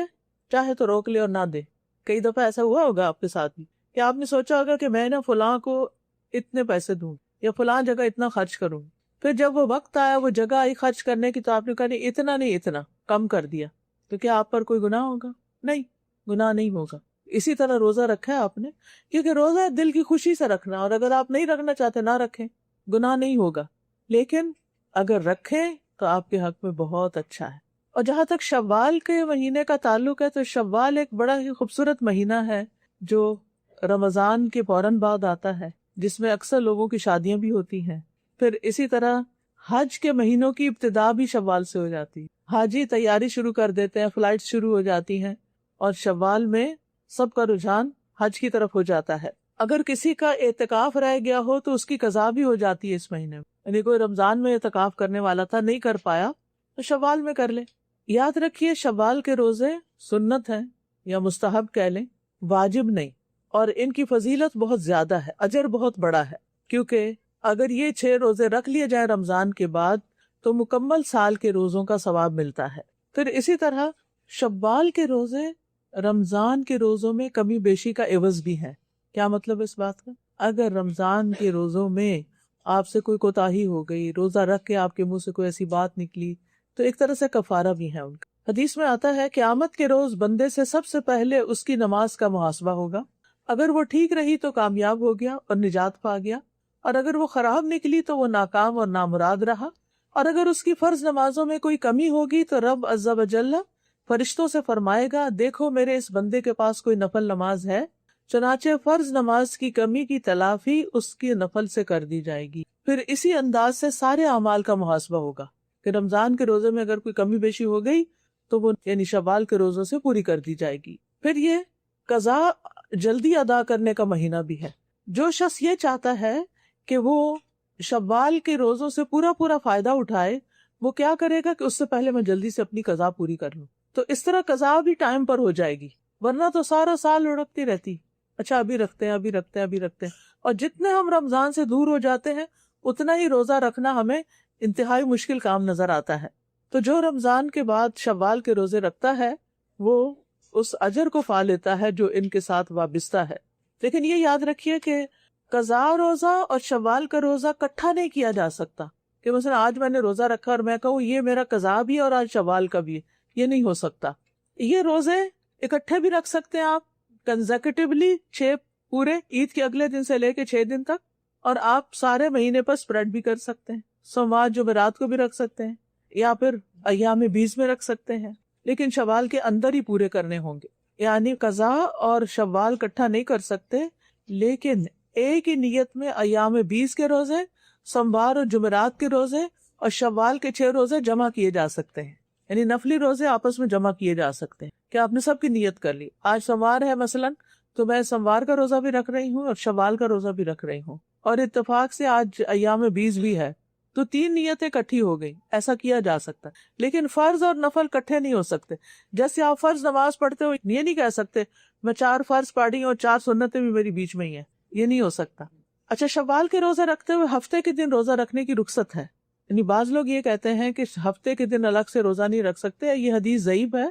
چاہے تو روک لے اور نہ دے۔ کئی دفعہ ایسا ہوا ہوگا آپ کے ساتھ بھی کہ آپ نے سوچا ہوگا کہ میں نا فلاں کو اتنے پیسے دوں یا فلاں جگہ اتنا خرچ کروں، پھر جب وہ وقت آیا، وہ جگہ آئی خرچ کرنے کی، تو آپ نے کہا نہیں اتنا نہیں، اتنا کم کر دیا، تو کیا آپ پر کوئی گناہ ہوگا؟ نہیں، گناہ نہیں ہوگا۔ اسی طرح روزہ رکھا ہے آپ نے، کیونکہ روزہ دل کی خوشی سے رکھنا، اور اگر آپ نہیں رکھنا چاہتے نہ رکھیں، گناہ نہیں ہوگا، لیکن اگر رکھیں تو آپ کے حق میں بہت اچھا ہے۔ اور جہاں تک شوال کے مہینے کا تعلق ہے تو شوال ایک بڑا ہی خوبصورت مہینہ ہے جو رمضان کے فوراً بعد آتا ہے، جس میں اکثر لوگوں کی شادیاں بھی ہوتی ہیں۔ پھر اسی طرح حج کے مہینوں کی ابتدا بھی شوال سے ہو جاتی ہے، حاجی تیاری شروع کر دیتے ہیں، فلائٹ شروع ہو جاتی ہیں، اور شوال میں سب کا رجحان حج کی طرف ہو جاتا ہے۔ اگر کسی کا اعتکاف رہ گیا ہو تو اس کی قضا بھی ہو جاتی ہے اس مہینے میں، یعنی کوئی رمضان میں اعتکاف کرنے والا تھا نہیں کر پایا تو شوال میں کر لے. یاد رکھیے شوال کے روزے سنت ہیں یا مستحب کہہ لیں، واجب نہیں، اور ان کی فضیلت بہت زیادہ ہے، اجر بہت بڑا ہے، کیونکہ اگر یہ 6 روزے رکھ لیے جائیں رمضان کے بعد تو مکمل سال کے روزوں کا ثواب ملتا ہے. پھر اسی طرح شوال کے روزے رمضان کے روزوں میں کمی بیشی کا عوض بھی ہے. کیا مطلب اس بات کا؟ اگر رمضان کے روزوں میں آپ سے کوئی کوتاہی ہو گئی، روزہ رکھ کے آپ کے منہ سے کوئی ایسی بات نکلی، تو ایک طرح سے کفارہ بھی ہے ان کا. حدیث میں آتا ہے قیامت کے روز بندے سے سب سے پہلے اس کی نماز کا محاسبہ ہوگا. اگر وہ ٹھیک رہی تو کامیاب ہو گیا اور نجات پا گیا، اور اگر وہ خراب نکلی تو وہ ناکام اور نامراد رہا. اور اگر اس کی فرض نمازوں میں کوئی کمی ہوگی تو رب عز و جل فرشتوں سے فرمائے گا دیکھو میرے اس بندے کے پاس کوئی نفل نماز ہے، چنانچہ فرض نماز کی کمی کی تلافی اس کی نفل سے کر دی جائے گی. پھر اسی انداز سے سارے اعمال کا محاسبہ ہوگا کہ رمضان کے روزے میں اگر کوئی کمی بیشی ہو گئی تو وہ یعنی شوال کے روزوں سے پوری کر دی جائے گی. پھر یہ قضا جلدی ادا کرنے کا مہینہ بھی ہے. جو شخص یہ چاہتا ہے کہ وہ شوال کے روزوں سے پورا فائدہ اٹھائے، وہ کیا کرے گا کہ اس سے پہلے میں جلدی سے اپنی قضا پوری کر لوں، تو اس طرح قضا بھی ٹائم پر ہو جائے گی، ورنہ تو سارا سال لڑکتی رہتی. اچھا ابھی رکھتے ہیں. اور جتنے ہم رمضان سے دور ہو جاتے ہیں اتنا ہی روزہ رکھنا ہمیں انتہائی مشکل کام نظر آتا ہے. تو جو رمضان کے بعد شوال کے روزے رکھتا ہے وہ اس اجر کو پا لیتا ہے جو ان کے ساتھ وابستہ ہے. لیکن یہ یاد رکھیے کہ قضا روزہ اور شوال کا روزہ کٹھا نہیں کیا جا سکتا کہ مثلا آج میں نے روزہ رکھا اور میں کہوں یہ میرا قضا بھی اور آج شوال کا بھی ہے. یہ نہیں ہو سکتا. یہ روزے اکٹھے بھی رکھ سکتے ہیں آپ کنزیکٹیولی 6 پورے عید کے اگلے دن سے لے کے 6 دن تک، اور آپ سارے مہینے پر سپریڈ بھی کر سکتے ہیں. سوموار جمعرات کو بھی رکھ سکتے ہیں یا پھر ایام بیس میں رکھ سکتے ہیں، لیکن شوال کے اندر ہی پورے کرنے ہوں گے. یعنی قضا اور شوال اکٹھا نہیں کر سکتے، لیکن ایک ہی نیت میں ایام 20 کے روزے، سوموار اور جمعرات کے روزے اور شوال کے 6 روزے جمع کیے جا سکتے ہیں. یعنی نفلی روزے آپس میں جمع کیے جا سکتے ہیں کہ آپ نے سب کی نیت کر لی. آج سوموار ہے مثلا تو میں سوموار کا روزہ بھی رکھ رہی ہوں اور شوال کا روزہ بھی رکھ رہی ہوں، اور اتفاق سے آج ایام 20 بھی ہے تو 3 نیتیں اکٹھی ہو گئی. ایسا کیا جا سکتا ہے. لیکن فرض اور نفل اکٹھے نہیں ہو سکتے. جیسے آپ فرض نماز پڑھتے ہو یہ نہیں کہہ سکتے میں 4 فرض پڑھی اور 4 سنتیں بھی میری بیچ میں ہی ہیں، یہ نہیں ہو سکتا. اچھا شوال کے روزے رکھتے ہوئے ہفتے کے دن روزہ رکھنے کی رخصت ہے. یعنی بعض لوگ یہ کہتے ہیں کہ ہفتے کے دن الگ سے روزہ نہیں رکھ سکتے، یہ حدیث ضعیف ہے.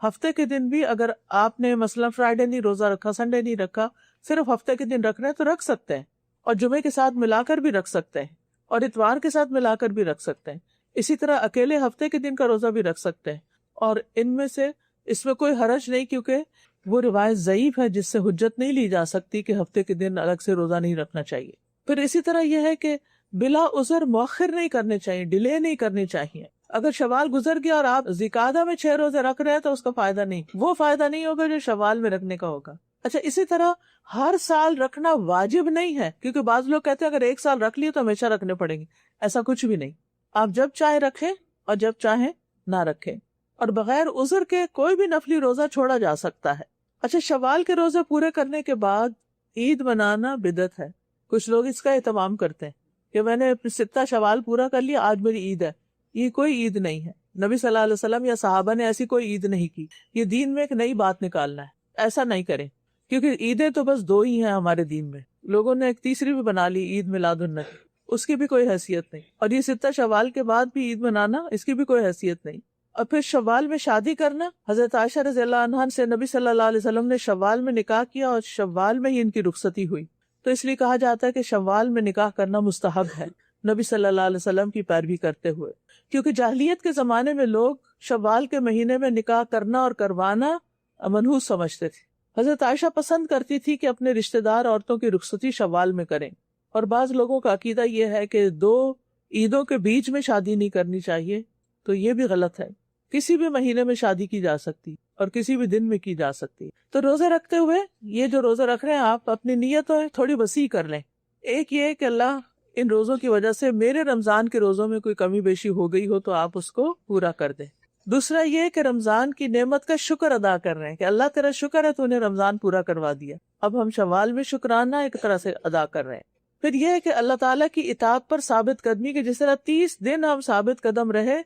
ہفتے کے دن بھی اگر آپ نے مثلا فرائیڈے نہیں روزہ رکھا، سنڈے نہیں رکھا، صرف ہفتے کے دن رکھ رہے ہیں تو رکھ سکتے ہیں، اور جمعے کے ساتھ ملا کر بھی رکھ سکتے ہیں، اور اتوار کے ساتھ ملا کر بھی رکھ سکتے ہیں. اسی طرح اکیلے ہفتے کے دن کا روزہ بھی رکھ سکتے ہیں، اور ان میں سے اس میں کوئی حرج نہیں، کیونکہ وہ روایت ضعیف ہے جس سے حجت نہیں لی جا سکتی کہ ہفتے کے دن الگ سے روزہ نہیں رکھنا چاہیے. پھر اسی طرح یہ ہے کہ بلا عذر مؤخر نہیں کرنے چاہیے، ڈیلے نہیں کرنی چاہیے. اگر شوال گزر گیا اور آپ ذیقعدہ میں 6 روزے رکھ رہے ہیں تو اس کا فائدہ نہیں، وہ فائدہ نہیں ہوگا جو شوال میں رکھنے کا ہوگا. اچھا اسی طرح ہر سال رکھنا واجب نہیں ہے، کیونکہ بعض لوگ کہتے ہیں اگر 1 سال رکھ لیے تو ہمیشہ رکھنے پڑیں گے. ایسا کچھ بھی نہیں. آپ جب چاہے رکھیں اور جب چاہیں نہ رکھیں، اور بغیر عذر کے کوئی بھی نفلی روزہ چھوڑا جا سکتا ہے. اچھا شوال کے روزے پورے کرنے کے بعد عید منانا بدعت ہے. کچھ لوگ اس کا اہتمام کرتے ہیں کہ میں نے 6 شوال پورا کر لیا، آج میری عید ہے. یہ کوئی عید نہیں ہے. نبی صلی اللہ علیہ وسلم یا صحابہ نے ایسی کوئی عید نہیں کی. یہ دین میں ایک نئی بات نکالنا ہے، ایسا نہیں کریں، کیونکہ عیدیں تو بس 2 ہی ہیں ہمارے دین میں. لوگوں نے ایک تیسری بھی بنا لی، عید میلاد النبی، اس کی بھی کوئی حیثیت نہیں. اور یہ 6 شوال کے بعد بھی عید منانا، اس کی بھی کوئی حیثیت نہیں. اور پھر شوال میں شادی کرنا، حضرت عائشہ رضی اللہ عنہا سے نبی صلی اللہ علیہ وسلم نے شوال میں نکاح کیا اور شوال میں ہی ان کی رخصتی ہوئی. تو اس لیے کہا جاتا ہے کہ شوال میں نکاح کرنا مستحب ہے نبی صلی اللہ علیہ وسلم کی پیروی کرتے ہوئے، کیونکہ جاہلیت کے زمانے میں لوگ شوال کے مہینے میں نکاح کرنا اور کروانا منحوس سمجھتے تھے. حضرت عائشہ پسند کرتی تھی کہ اپنے رشتہ دار عورتوں کی رخصتی شوال میں کریں، اور بعض لوگوں کا عقیدہ یہ ہے کہ 2 عیدوں کے بیچ میں شادی نہیں کرنی چاہیے، تو یہ بھی غلط ہے. کسی بھی مہینے میں شادی کی جا سکتی اور کسی بھی دن میں کی جا سکتی. تو روزے رکھتے ہوئے یہ جو روزے رکھ رہے ہیں آپ اپنی نیت تھوڑی وسیع کر لیں. ایک یہ کہ اللہ ان روزوں کی وجہ سے میرے رمضان کے روزوں میں کوئی کمی بیشی ہو گئی ہو تو آپ اس کو پورا کر دیں. دوسرا یہ کہ رمضان کی نعمت کا شکر ادا کر رہے ہیں کہ اللہ تیرا شکر ہے تو نے رمضان پورا کروا دیا، اب ہم شوال میں شکرانہ ایک طرح سے ادا کر رہے ہیں. پھر یہ ہے کہ اللہ تعالیٰ کی اطاعت پر ثابت قدمی، کہ جس طرح 30 دن ہم ثابت قدم رہے،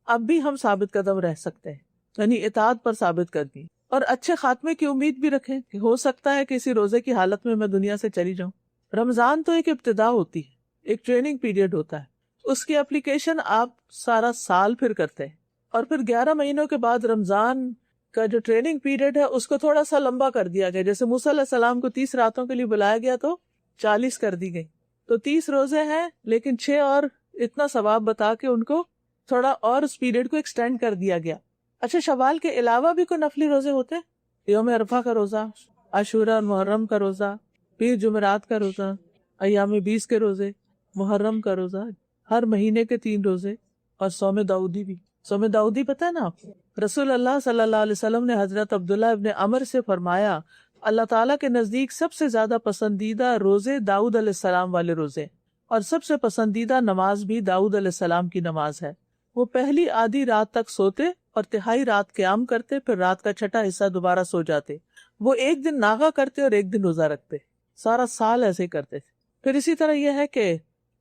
اب بھی ہم ثابت قدم رہ سکتے ہیں، یعنی اطاعت پر ثابت قدمی، اور اچھے خاتمے کی امید بھی رکھیں کہ ہو سکتا ہے کہ اسی روزے کی حالت میں دنیا سے چلی جاؤں۔ رمضان تو ایک ابتدا ہوتی ہے، ایک ٹریننگ پیریڈ ہوتا ہے، اس کی اپلیکیشن آپ سارا سال پھر کرتے ہیں، اور پھر 11 مہینوں کے بعد رمضان کا جو ٹریننگ پیریڈ ہے اس کو تھوڑا سا لمبا کر دیا گیا، جیسے موسیٰ علیہ السلام کو 30 راتوں کے لیے بلایا گیا تو 40 کر دی گئی، تو 30 روزے ہیں لیکن 6 اور اتنا ثواب بتا کے ان کو تھوڑا اور اس پیریڈ کو ایکسٹینڈ کر دیا گیا۔ اچھا، شوال کے علاوہ بھی کوئی نفلی روزے ہوتے ہیں؟ یوم عرفہ کا روزہ، عاشورہ اور محرم کا روزہ، پیر جمعرات کا روزہ، ایام 20 کے روزے، محرم کا روزہ، ہر مہینے کے 3 روزے، اور صوم داؤدی بھی۔ صوم داؤدی پتہ ہے نا آپ کو؟ رسول اللہ صلی اللہ علیہ وسلم نے حضرت عبداللہ ابن عمر سے فرمایا، اللہ تعالیٰ کے نزدیک سب سے زیادہ پسندیدہ روزے داؤد علیہ السلام والے روزے، اور سب سے پسندیدہ نماز بھی داؤد علیہ السلام کی نماز ہے۔ وہ پہلی آدھی رات تک سوتے اور تہائی رات قیام کرتے، پھر رات کا چھٹا حصہ دوبارہ سو جاتے۔ وہ ایک دن ناغہ کرتے اور ایک دن روزہ رکھتے، سارا سال ایسے ہی کرتے تھے۔ پھر اسی طرح یہ ہے کہ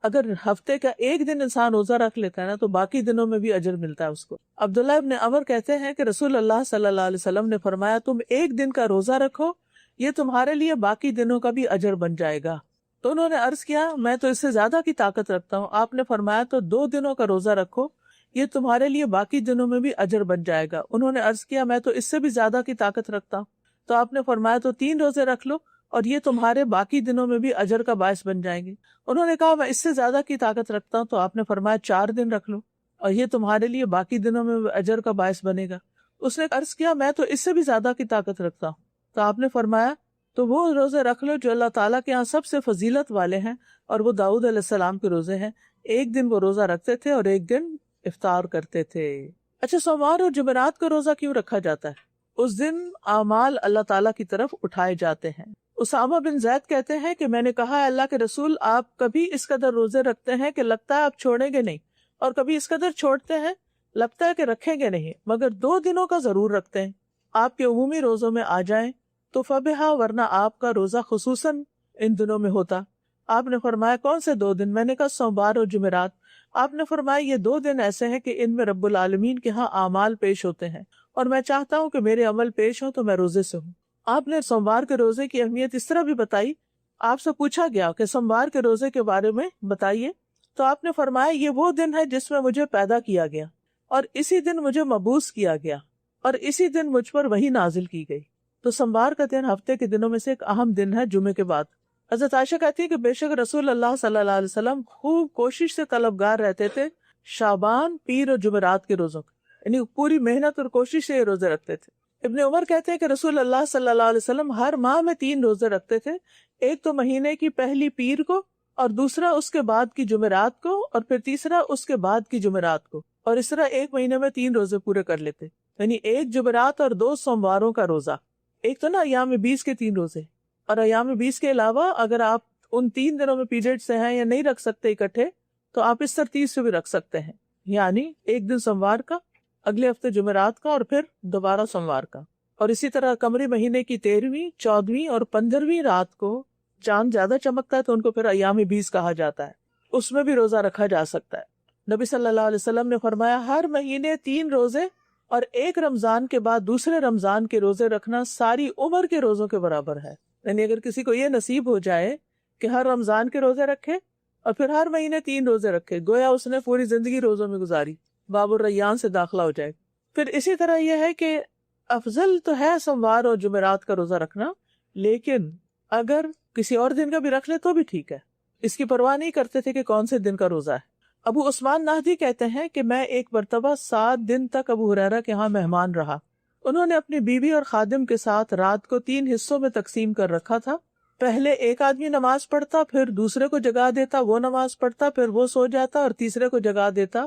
اگر ہفتے کا ایک دن انسان روزہ رکھ لیتا ہے نا تو باقی دنوں میں بھی اجر ملتا ہے اس کو۔ عبداللہ ابن عمر کہتے ہیں کہ رسول اللہ صلی اللہ علیہ وسلم نے فرمایا، تم ایک دن کا روزہ رکھو، یہ تمہارے لیے باقی دنوں کا بھی اجر بن جائے گا۔ تو انہوں نے عرض کیا، میں تو اس سے زیادہ کی طاقت رکھتا ہوں۔ آپ نے فرمایا تو 2 دنوں کا روزہ رکھو، یہ تمہارے لیے باقی دنوں میں بھی اجر بن جائے گا۔ انہوں نے عرض کیا، میں تو اس سے بھی زیادہ کی طاقت رکھتا ہوں۔ تو آپ نے فرمایا تو 3 روزے رکھ لو، اور یہ تمہارے باقی دنوں میں بھی اجر کا باعث بن جائیں گے۔ انہوں نے کہا، میں اس سے زیادہ کی طاقت رکھتا ہوں۔ تو آپ نے فرمایا 4 دن رکھ لو، اور یہ تمہارے لیے باقی دنوں میں اجر کا باعث بنے گا۔ اس نے عرض کیا، میں تو اس سے بھی زیادہ کی طاقت رکھتا ہوں۔ تو آپ نے فرمایا تو وہ روزے رکھ لو جو اللہ تعالیٰ کے یہاں سب سے فضیلت والے ہیں، اور وہ داؤد علیہ السلام کے روزے ہیں۔ ایک دن وہ روزہ رکھتے تھے اور ایک دن افطار کرتے تھے۔ اچھا، سوموار اور جمعرات کا روزہ کیوں رکھا جاتا ہے؟ اس دن اعمال اللہ تعالیٰ کی طرف اٹھائے جاتے ہیں۔ اسامہ بن زید کہتے ہیں کہ میں نے کہا، ہے اللہ کے رسول، آپ کبھی اس قدر روزے رکھتے ہیں کہ لگتا ہے آپ چھوڑیں گے نہیں، اور کبھی اس قدر چھوڑتے ہیں لگتا ہے کہ رکھیں گے نہیں، مگر 2 دنوں کا ضرور رکھتے ہیں۔ آپ کے عمومی روزوں میں آ جائیں تو فبہا، ورنہ آپ کا روزہ خصوصاً ان دنوں میں ہوتا۔ آپ نے فرمایا کون سے 2 دن؟ میں نے کہا سوموار اور جمعرات۔ آپ نے فرمایا یہ 2 دن ایسے ہیں کہ ان میں رب العالمین کے ہاں اعمال پیش ہوتے ہیں، اور میں چاہتا ہوں کہ میرے عمل پیش ہوں تو میں روزے سے ہوں۔ آپ نے سوموار کے روزے کی اہمیت اس طرح بھی بتائی۔ آپ سے پوچھا گیا کہ سوموار کے روزے کے بارے میں بتائیے، تو آپ نے فرمایا یہ وہ دن ہے جس میں مجھے پیدا کیا گیا، اور اسی دن مجھے مبعوث کیا گیا، اور اسی دن مجھ پر وحی نازل کی گئی۔ تو سوموار کا دن ہفتے کے دنوں میں سے ایک اہم دن ہے جمعے کے بعد۔ حضرت عائشہ کہتی ہے کہ بے شک رسول اللہ صلی اللہ علیہ وسلم خوب کوشش سے طلبگار رہتے تھے شعبان، پیر اور جمعرات کے روزوں کا، یعنی پوری محنت اور کوشش سے یہ روزے رکھتے تھے۔ ابن عمر کہتے ہیں کہ رسول اللہ صلی اللہ علیہ وسلم ہر ماہ میں 3 روزے رکھتے تھے، ایک تو مہینے کی پہلی پیر کو، اور دوسرا اس کے بعد کی جمعرات کو، اور پھر تیسرا اس کے بعد کی جمعرات کو، اور اس طرح ایک مہینے میں 3 روزے پورے کر لیتے، یعنی 1 جمعرات اور 2 سومواروں کا روزہ۔ ایک تو نا ایام 20 کے 3 روزے، اور ایام 20 کے علاوہ اگر آپ ان 3 دنوں میں پیریڈ سے ہیں یا نہیں رکھ سکتے اکٹھے تو آپ اس ترتیب سے بھی رکھ سکتے ہیں، یعنی ایک دن سوموار کا، اگلے ہفتے جمعرات کا، اور پھر دوبارہ سوموار کا۔ اور اسی طرح قمری مہینے کی 13ویں، 14ویں اور 15ویں رات کو چاند زیادہ چمکتا ہے تو ان کو پھر ایام 20 کہا جاتا ہے، اس میں بھی روزہ رکھا جا سکتا ہے۔ نبی صلی اللہ علیہ وسلم نے فرمایا ہر مہینے 3 روزے اور ایک رمضان کے بعد دوسرے رمضان کے روزے رکھنا ساری عمر کے روزوں کے برابر ہے۔ یعنی اگر کسی کو یہ نصیب ہو جائے کہ ہر رمضان کے روزے رکھے اور پھر ہر مہینے 3 روزے رکھے، گویا اس نے پوری زندگی روزوں میں گزاری، باب الریان سے داخلہ ہو جائے۔ پھر اسی طرح یہ ہے کہ افضل تو ہے سوموار اور جمعرات کا روزہ رکھنا، لیکن اگر کسی اور دن کا بھی رکھ لے تو بھی ٹھیک ہے، اس کی پرواہ نہیں کرتے تھے کہ کون سے دن کا روزہ ہے۔ ابو عثمان نہدی کہتے ہیں کہ میں ایک مرتبہ 7 دن تک ابو ہریرہ کے ہاں مہمان رہا۔ انہوں نے اپنی بیوی اور خادم کے ساتھ رات کو 3 حصوں میں تقسیم کر رکھا تھا۔ پہلے ایک آدمی نماز پڑھتا، پھر دوسرے کو جگا دیتا، وہ نماز پڑھتا، پھر وہ سو جاتا اور تیسرے کو جگا دیتا،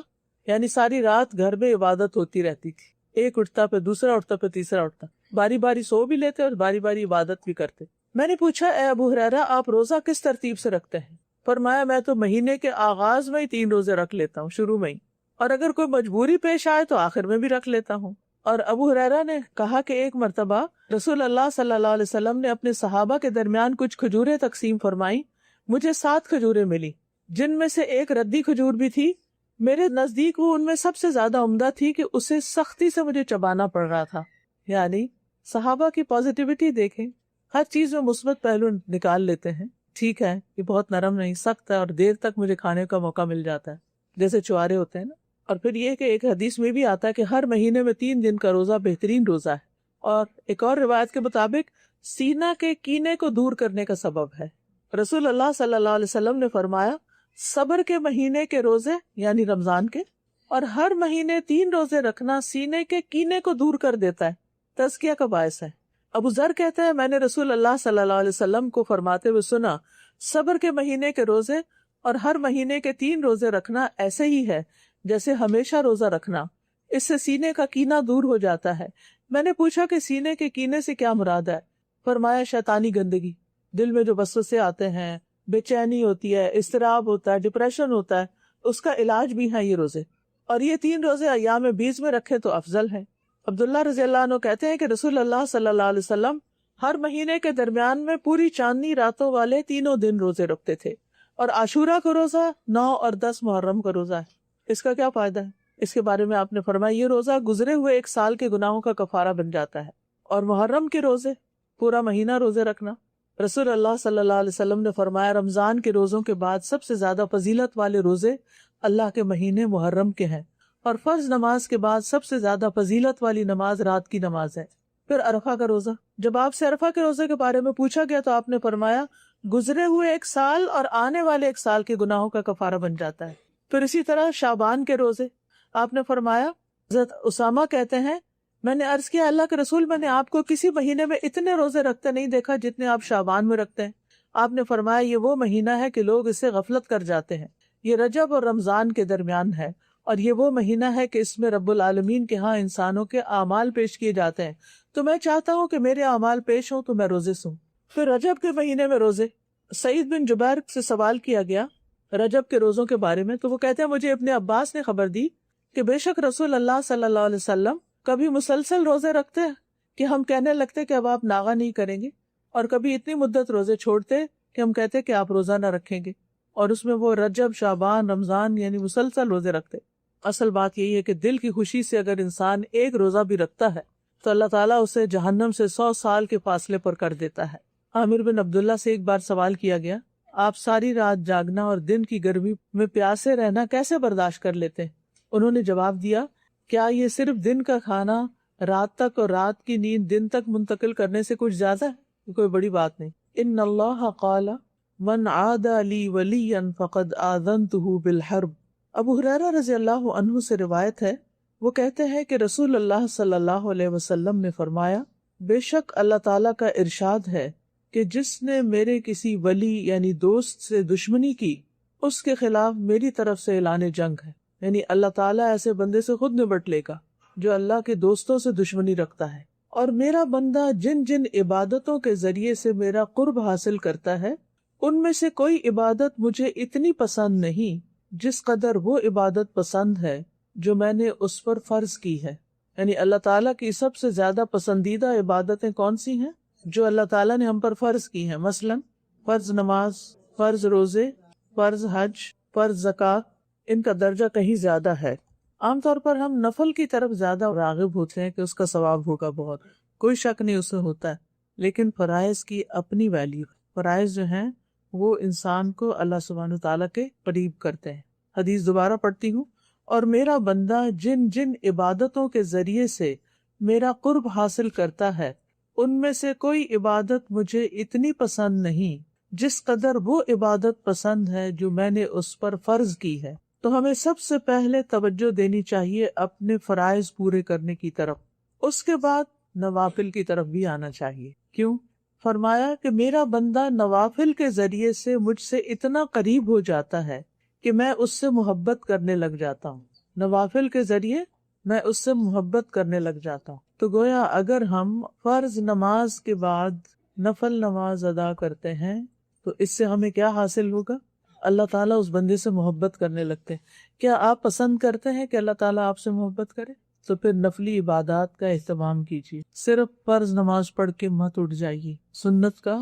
یعنی ساری رات گھر میں عبادت ہوتی رہتی تھی، ایک اٹھتا پھر دوسرا اٹھتا پھر تیسرا اٹھتا، باری باری سو بھی لیتے اور باری باری عبادت بھی کرتے۔ میں نے پوچھا، اے ابو ہریرہ، آپ روزہ کس ترتیب سے رکھتے ہیں؟ فرمایا میں تو مہینے کے آغاز میں ہی 3 روزے رکھ لیتا ہوں، شروع میں ہی، اور اگر کوئی مجبوری پیش آئے تو آخر میں بھی رکھ لیتا ہوں۔ اور ابو ہریرہ نے کہا کہ ایک مرتبہ رسول اللہ صلی اللہ علیہ وسلم نے اپنے صحابہ کے درمیان کچھ کھجوریں تقسیم فرمائیں، مجھے 7 کھجوریں ملی، جن میں سے ایک ردی کھجور بھی تھی۔ میرے نزدیک وہ ان میں سب سے زیادہ عمدہ تھی کہ اسے سختی سے مجھے چبانا پڑ رہا تھا۔ یعنی صحابہ کی پازیٹیوٹی دیکھیں، ہر چیز میں مثبت پہلو نکال لیتے ہیں۔ ٹھیک ہے یہ بہت نرم نہیں، سخت ہے اور دیر تک مجھے کھانے کا موقع مل جاتا ہے، جیسے چوارے ہوتے ہیں نا۔ اور پھر یہ کہ ایک حدیث میں بھی آتا ہے کہ ہر مہینے میں 3 دن کا روزہ بہترین روزہ ہے، اور ایک اور روایت کے مطابق سینہ کے کینے کو دور کرنے کا سبب ہے۔ رسول اللہ صلی اللہ علیہ وسلم نے فرمایا صبر کے مہینے کے روزے یعنی رمضان کے اور ہر مہینے 3 روزے رکھنا سینے کے کینے کو دور کر دیتا ہے، تزکیہ کا باعث ہے۔ ابو ذر کہتا ہے میں نے رسول اللہ صلی اللہ علیہ وسلم کو فرماتے ہوئے سنا صبر کے مہینے کے روزے اور ہر مہینے کے 3 روزے رکھنا ایسے ہی ہے جیسے ہمیشہ روزہ رکھنا، اس سے سینے کا کینہ دور ہو جاتا ہے۔ میں نے پوچھا کہ سینے کے کینے سے کیا مراد ہے؟ فرمایا شیطانی گندگی، دل میں جو وسوسے آتے ہیں، بے چینی ہوتی ہے، اضطراب ہوتا ہے، ڈپریشن ہوتا ہے، اس کا علاج بھی ہے یہ روزے، اور یہ 3 روزے ایام بیز میں رکھے تو افضل ہے۔ عبداللہ رضی اللہ عنہ کہتے ہیں کہ رسول اللہ صلی اللہ علیہ وسلم ہر مہینے کے درمیان میں پوری چاندنی راتوں والے 3 دن روزے رکھتے تھے، اور عاشورہ کا روزہ 9 اور 10 محرم کا روزہ ہے۔ اس کا کیا فائدہ ہے؟ اس کے بارے میں آپ نے فرمایا یہ روزہ گزرے ہوئے 1 سال کے گناہوں کا کفارہ بن جاتا ہے۔ اور محرم کے روزے، پورا مہینہ روزے رکھنا، رسول اللہ صلی اللہ علیہ وسلم نے فرمایا رمضان کے روزوں کے بعد سب سے زیادہ فضیلت والے روزے اللہ کے مہینے محرم کے ہیں، اور فرض نماز کے بعد سب سے زیادہ فضیلت والی نماز رات کی نماز ہے۔ پھر عرفہ کا روزہ، جب آپ سے عرفہ کے روزے کے بارے میں پوچھا گیا تو آپ نے فرمایا گزرے ہوئے 1 سال اور آنے والے 1 سال کے گناہوں کا کفارہ بن جاتا ہے۔ پھر اسی طرح شعبان کے روزے، آپ نے فرمایا، حضرت اسامہ کہتے ہیں میں نے عرض کیا اللہ کے رسول میں نے آپ کو کسی مہینے میں اتنے روزے رکھتے نہیں دیکھا جتنے آپ شعبان میں رکھتے ہیں۔ آپ نے فرمایا یہ وہ مہینہ ہے کہ لوگ اس سے غفلت کر جاتے ہیں، یہ رجب اور رمضان کے درمیان ہے، اور یہ وہ مہینہ ہے کہ اس میں رب العالمین کے ہاں انسانوں کے اعمال پیش کیے جاتے ہیں، تو میں چاہتا ہوں کہ میرے اعمال پیش ہوں تو میں روزے سوں۔ پھر رجب کے مہینے میں روزے، سعید بن جبیر سے سوال کیا گیا رجب کے روزوں کے بارے میں، تو وہ کہتے ہیں مجھے ابن عباس نے خبر دی کہ بے شک رسول اللہ صلی اللہ علیہ وسلم کبھی مسلسل روزے رکھتے کہ ہم کہنے لگتے کہ اب آپ ناغہ نہیں کریں گے، اور کبھی اتنی مدت روزے چھوڑتے کہ ہم کہتے کہ آپ روزہ نہ رکھیں گے، اور اس میں وہ رجب، شعبان، رمضان یعنی مسلسل روزے رکھتے۔ اصل بات یہی ہے کہ دل کی خوشی سے اگر انسان ایک روزہ بھی رکھتا ہے تو اللہ تعالیٰ اسے جہنم سے 100 سال کے فاصلے پر کر دیتا ہے۔ عامر بن عبداللہ سے ایک بار سوال کیا گیا آپ ساری رات جاگنا اور دن کی گرمی میں پیاسے رہنا کیسے برداشت کر لیتے ہیں؟ انہوں نے جواب دیا کیا یہ صرف دن کا کھانا رات تک اور رات کی نیند دن تک منتقل کرنے سے کچھ زیادہ ہے؟ کوئی بڑی بات نہیں۔ ان اللہ قال من عاد لی ولیا فقد آذنته بالحرب۔ ابو ہریرہ رضی اللہ عنہ سے روایت ہے، وہ کہتے ہیں کہ رسول اللہ صلی اللہ علیہ وسلم نے فرمایا بے شک اللہ تعالیٰ کا ارشاد ہے کہ جس نے میرے کسی ولی یعنی دوست سے دشمنی کی اس کے خلاف میری طرف سے اعلان جنگ ہے، یعنی اللہ تعالیٰ ایسے بندے سے خود نبٹ لے گا جو اللہ کے دوستوں سے دشمنی رکھتا ہے۔ اور میرا بندہ جن جن عبادتوں کے ذریعے سے میرا قرب حاصل کرتا ہے ان میں سے کوئی عبادت مجھے اتنی پسند نہیں جس قدر وہ عبادت پسند ہے جو میں نے اس پر فرض کی ہے۔ یعنی اللہ تعالیٰ کی سب سے زیادہ پسندیدہ عبادتیں کون سی ہیں؟ جو اللہ تعالیٰ نے ہم پر فرض کی ہیں، مثلا فرض نماز، فرض روزے، فرض حج، فرض زکوٰۃ، ان کا درجہ کہیں زیادہ ہے۔ عام طور پر ہم نفل کی طرف زیادہ راغب ہوتے ہیں کہ اس کا ثواب ہوگا بہت، کوئی شک نہیں اس میں ہوتا ہے، لیکن فرائض کی اپنی ویلیو، فرائض جو ہیں وہ انسان کو اللہ سبحانہ تعالیٰ کے قریب کرتے ہیں۔ حدیث دوبارہ پڑھتی ہوں، اور میرا بندہ جن جن عبادتوں کے ذریعے سے میرا قرب حاصل کرتا ہے ان میں سے کوئی عبادت مجھے اتنی پسند نہیں جس قدر وہ عبادت پسند ہے جو میں نے اس پر فرض کی ہے۔ تو ہمیں سب سے پہلے توجہ دینی چاہیے اپنے فرائض پورے کرنے کی طرف، اس کے بعد نوافل کی طرف بھی آنا چاہیے۔ کیوں؟ فرمایا کہ میرا بندہ نوافل کے ذریعے سے مجھ سے اتنا قریب ہو جاتا ہے کہ میں اس سے محبت کرنے لگ جاتا ہوں، نوافل کے ذریعے میں اس سے محبت کرنے لگ جاتا ہوں۔ تو گویا اگر ہم فرض نماز کے بعد نفل نماز ادا کرتے ہیں تو اس سے ہمیں کیا حاصل ہوگا؟ اللہ تعالیٰ اس بندے سے محبت کرنے لگتے ہیں۔ کیا آپ پسند کرتے ہیں کہ اللہ تعالیٰ آپ سے محبت کرے؟ تو پھر نفلی عبادات کا اہتمام کیجیے، صرف فرض نماز پڑھ کے مت اٹھ جائیے، سنت کا،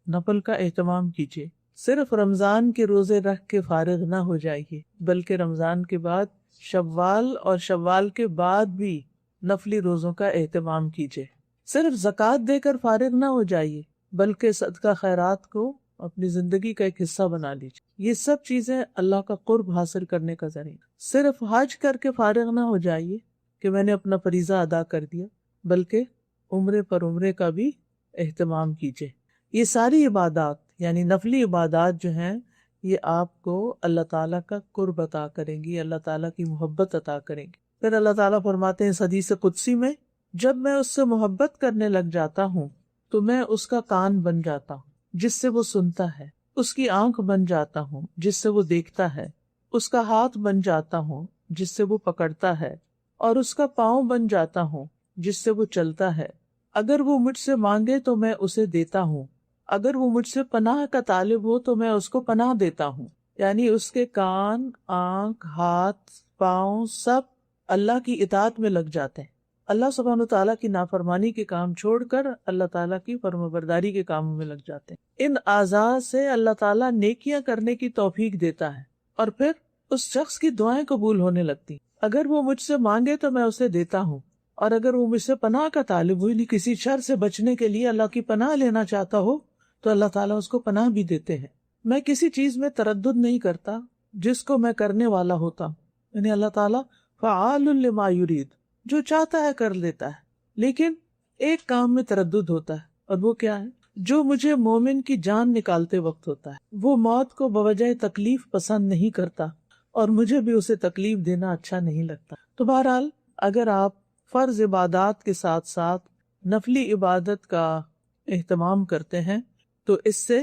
نفل کا اہتمام کیجیے۔ صرف رمضان کے روزے رکھ کے فارغ نہ ہو جائیے، بلکہ رمضان کے بعد شوال اور شوال کے بعد بھی نفلی روزوں کا اہتمام کیجیے۔ صرف زکوٰۃ دے کر فارغ نہ ہو جائیے، بلکہ صدقہ خیرات کو اپنی زندگی کا ایک حصہ بنا لیجیے۔ یہ سب چیزیں اللہ کا قرب حاصل کرنے کا ذریعہ۔ صرف حج کر کے فارغ نہ ہو جائیے کہ میں نے اپنا فریضہ ادا کر دیا، بلکہ عمرے پر عمرے کا بھی اہتمام کیجیے۔ یہ ساری عبادات یعنی نفلی عبادات جو ہیں، یہ آپ کو اللہ تعالیٰ کا قرب عطا کریں گی، اللہ تعالیٰ کی محبت عطا کریں گی۔ پھر اللہ تعالیٰ فرماتے ہیں اس حدیث قدسی میں، جب میں اس سے محبت کرنے لگ جاتا ہوں تو میں اس کا کان بن جاتا ہوں جس سے وہ سنتا ہے، اس کی آنکھ بن جاتا ہوں جس سے وہ دیکھتا ہے، اس کا ہاتھ بن جاتا ہوں جس سے وہ پکڑتا ہے، اور اس کا پاؤں بن جاتا ہوں جس سے وہ چلتا ہے۔ اگر وہ مجھ سے مانگے تو میں اسے دیتا ہوں، اگر وہ مجھ سے پناہ کا طالب ہو تو میں اس کو پناہ دیتا ہوں۔ یعنی اس کے کان، آنکھ، ہاتھ، پاؤں سب اللہ کی اطاعت میں لگ جاتے ہیں، اللہ سبحانہ و تعالیٰ کی نافرمانی کے کام چھوڑ کر اللہ تعالیٰ کی فرمانبرداری کے کاموں میں لگ جاتے ہیں۔ ان اعضاء سے اللہ تعالیٰ نیکیاں کرنے کی توفیق دیتا ہے، اور پھر اس شخص کی دعائیں قبول ہونے لگتی۔ اگر وہ مجھ سے مانگے تو میں اسے دیتا ہوں، اور اگر وہ مجھ سے پناہ کا طالب ہو یعنی کسی شر سے بچنے کے لیے اللہ کی پناہ لینا چاہتا ہو تو اللہ تعالیٰ اس کو پناہ بھی دیتے ہیں۔ میں کسی چیز میں تردد نہیں کرتا جس کو میں کرنے والا ہوتا ہوں، یعنی اللہ تعالیٰ فعال لما یرید، جو چاہتا ہے کر لیتا ہے، لیکن ایک کام میں تردد ہوتا ہے، اور وہ کیا ہے؟ جو مجھے مومن کی جان نکالتے وقت ہوتا ہے۔ وہ موت کو بوجہ تکلیف پسند نہیں کرتا، اور مجھے بھی اسے تکلیف دینا اچھا نہیں لگتا۔ تو بہرحال اگر آپ فرض عبادات کے ساتھ ساتھ نفلی عبادت کا اہتمام کرتے ہیں تو اس سے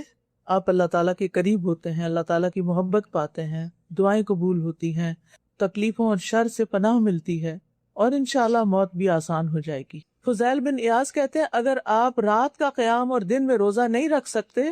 آپ اللہ تعالیٰ کے قریب ہوتے ہیں، اللہ تعالیٰ کی محبت پاتے ہیں، دعائیں قبول ہوتی ہیں، تکلیفوں اور شر سے پناہ ملتی ہے، اور انشاءاللہ موت بھی آسان ہو جائے گی۔ فضیل بن ایاز کہتے ہیں اگر آپ رات کا قیام اور دن میں روزہ نہیں رکھ سکتے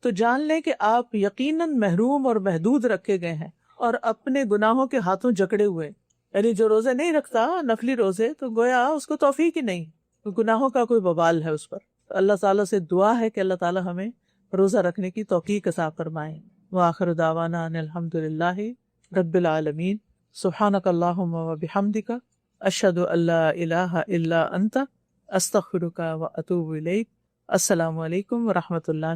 تو جان لیں کہ آپ یقیناً محروم اور محدود رکھے گئے ہیں اور اپنے گناہوں کے ہاتھوں جکڑے ہوئے۔ یعنی جو روزے نہیں رکھتا نفلی روزے، تو گویا اس کو توفیق ہی نہیں، گناہوں کا کوئی وبال ہے اس پر۔ اللہ تعالیٰ سے دعا ہے کہ اللہ تعالیٰ ہمیں روزہ رکھنے کی توفیق عطا فرمائے۔ وآخر دعوانا ان الحمد للہ رب العالمین۔ سبحانک اللہم وبحمدک، اشہد ان لا الہ الا انت، استغفرک واتوب الیک۔ السلام علیکم ورحمۃ اللہ۔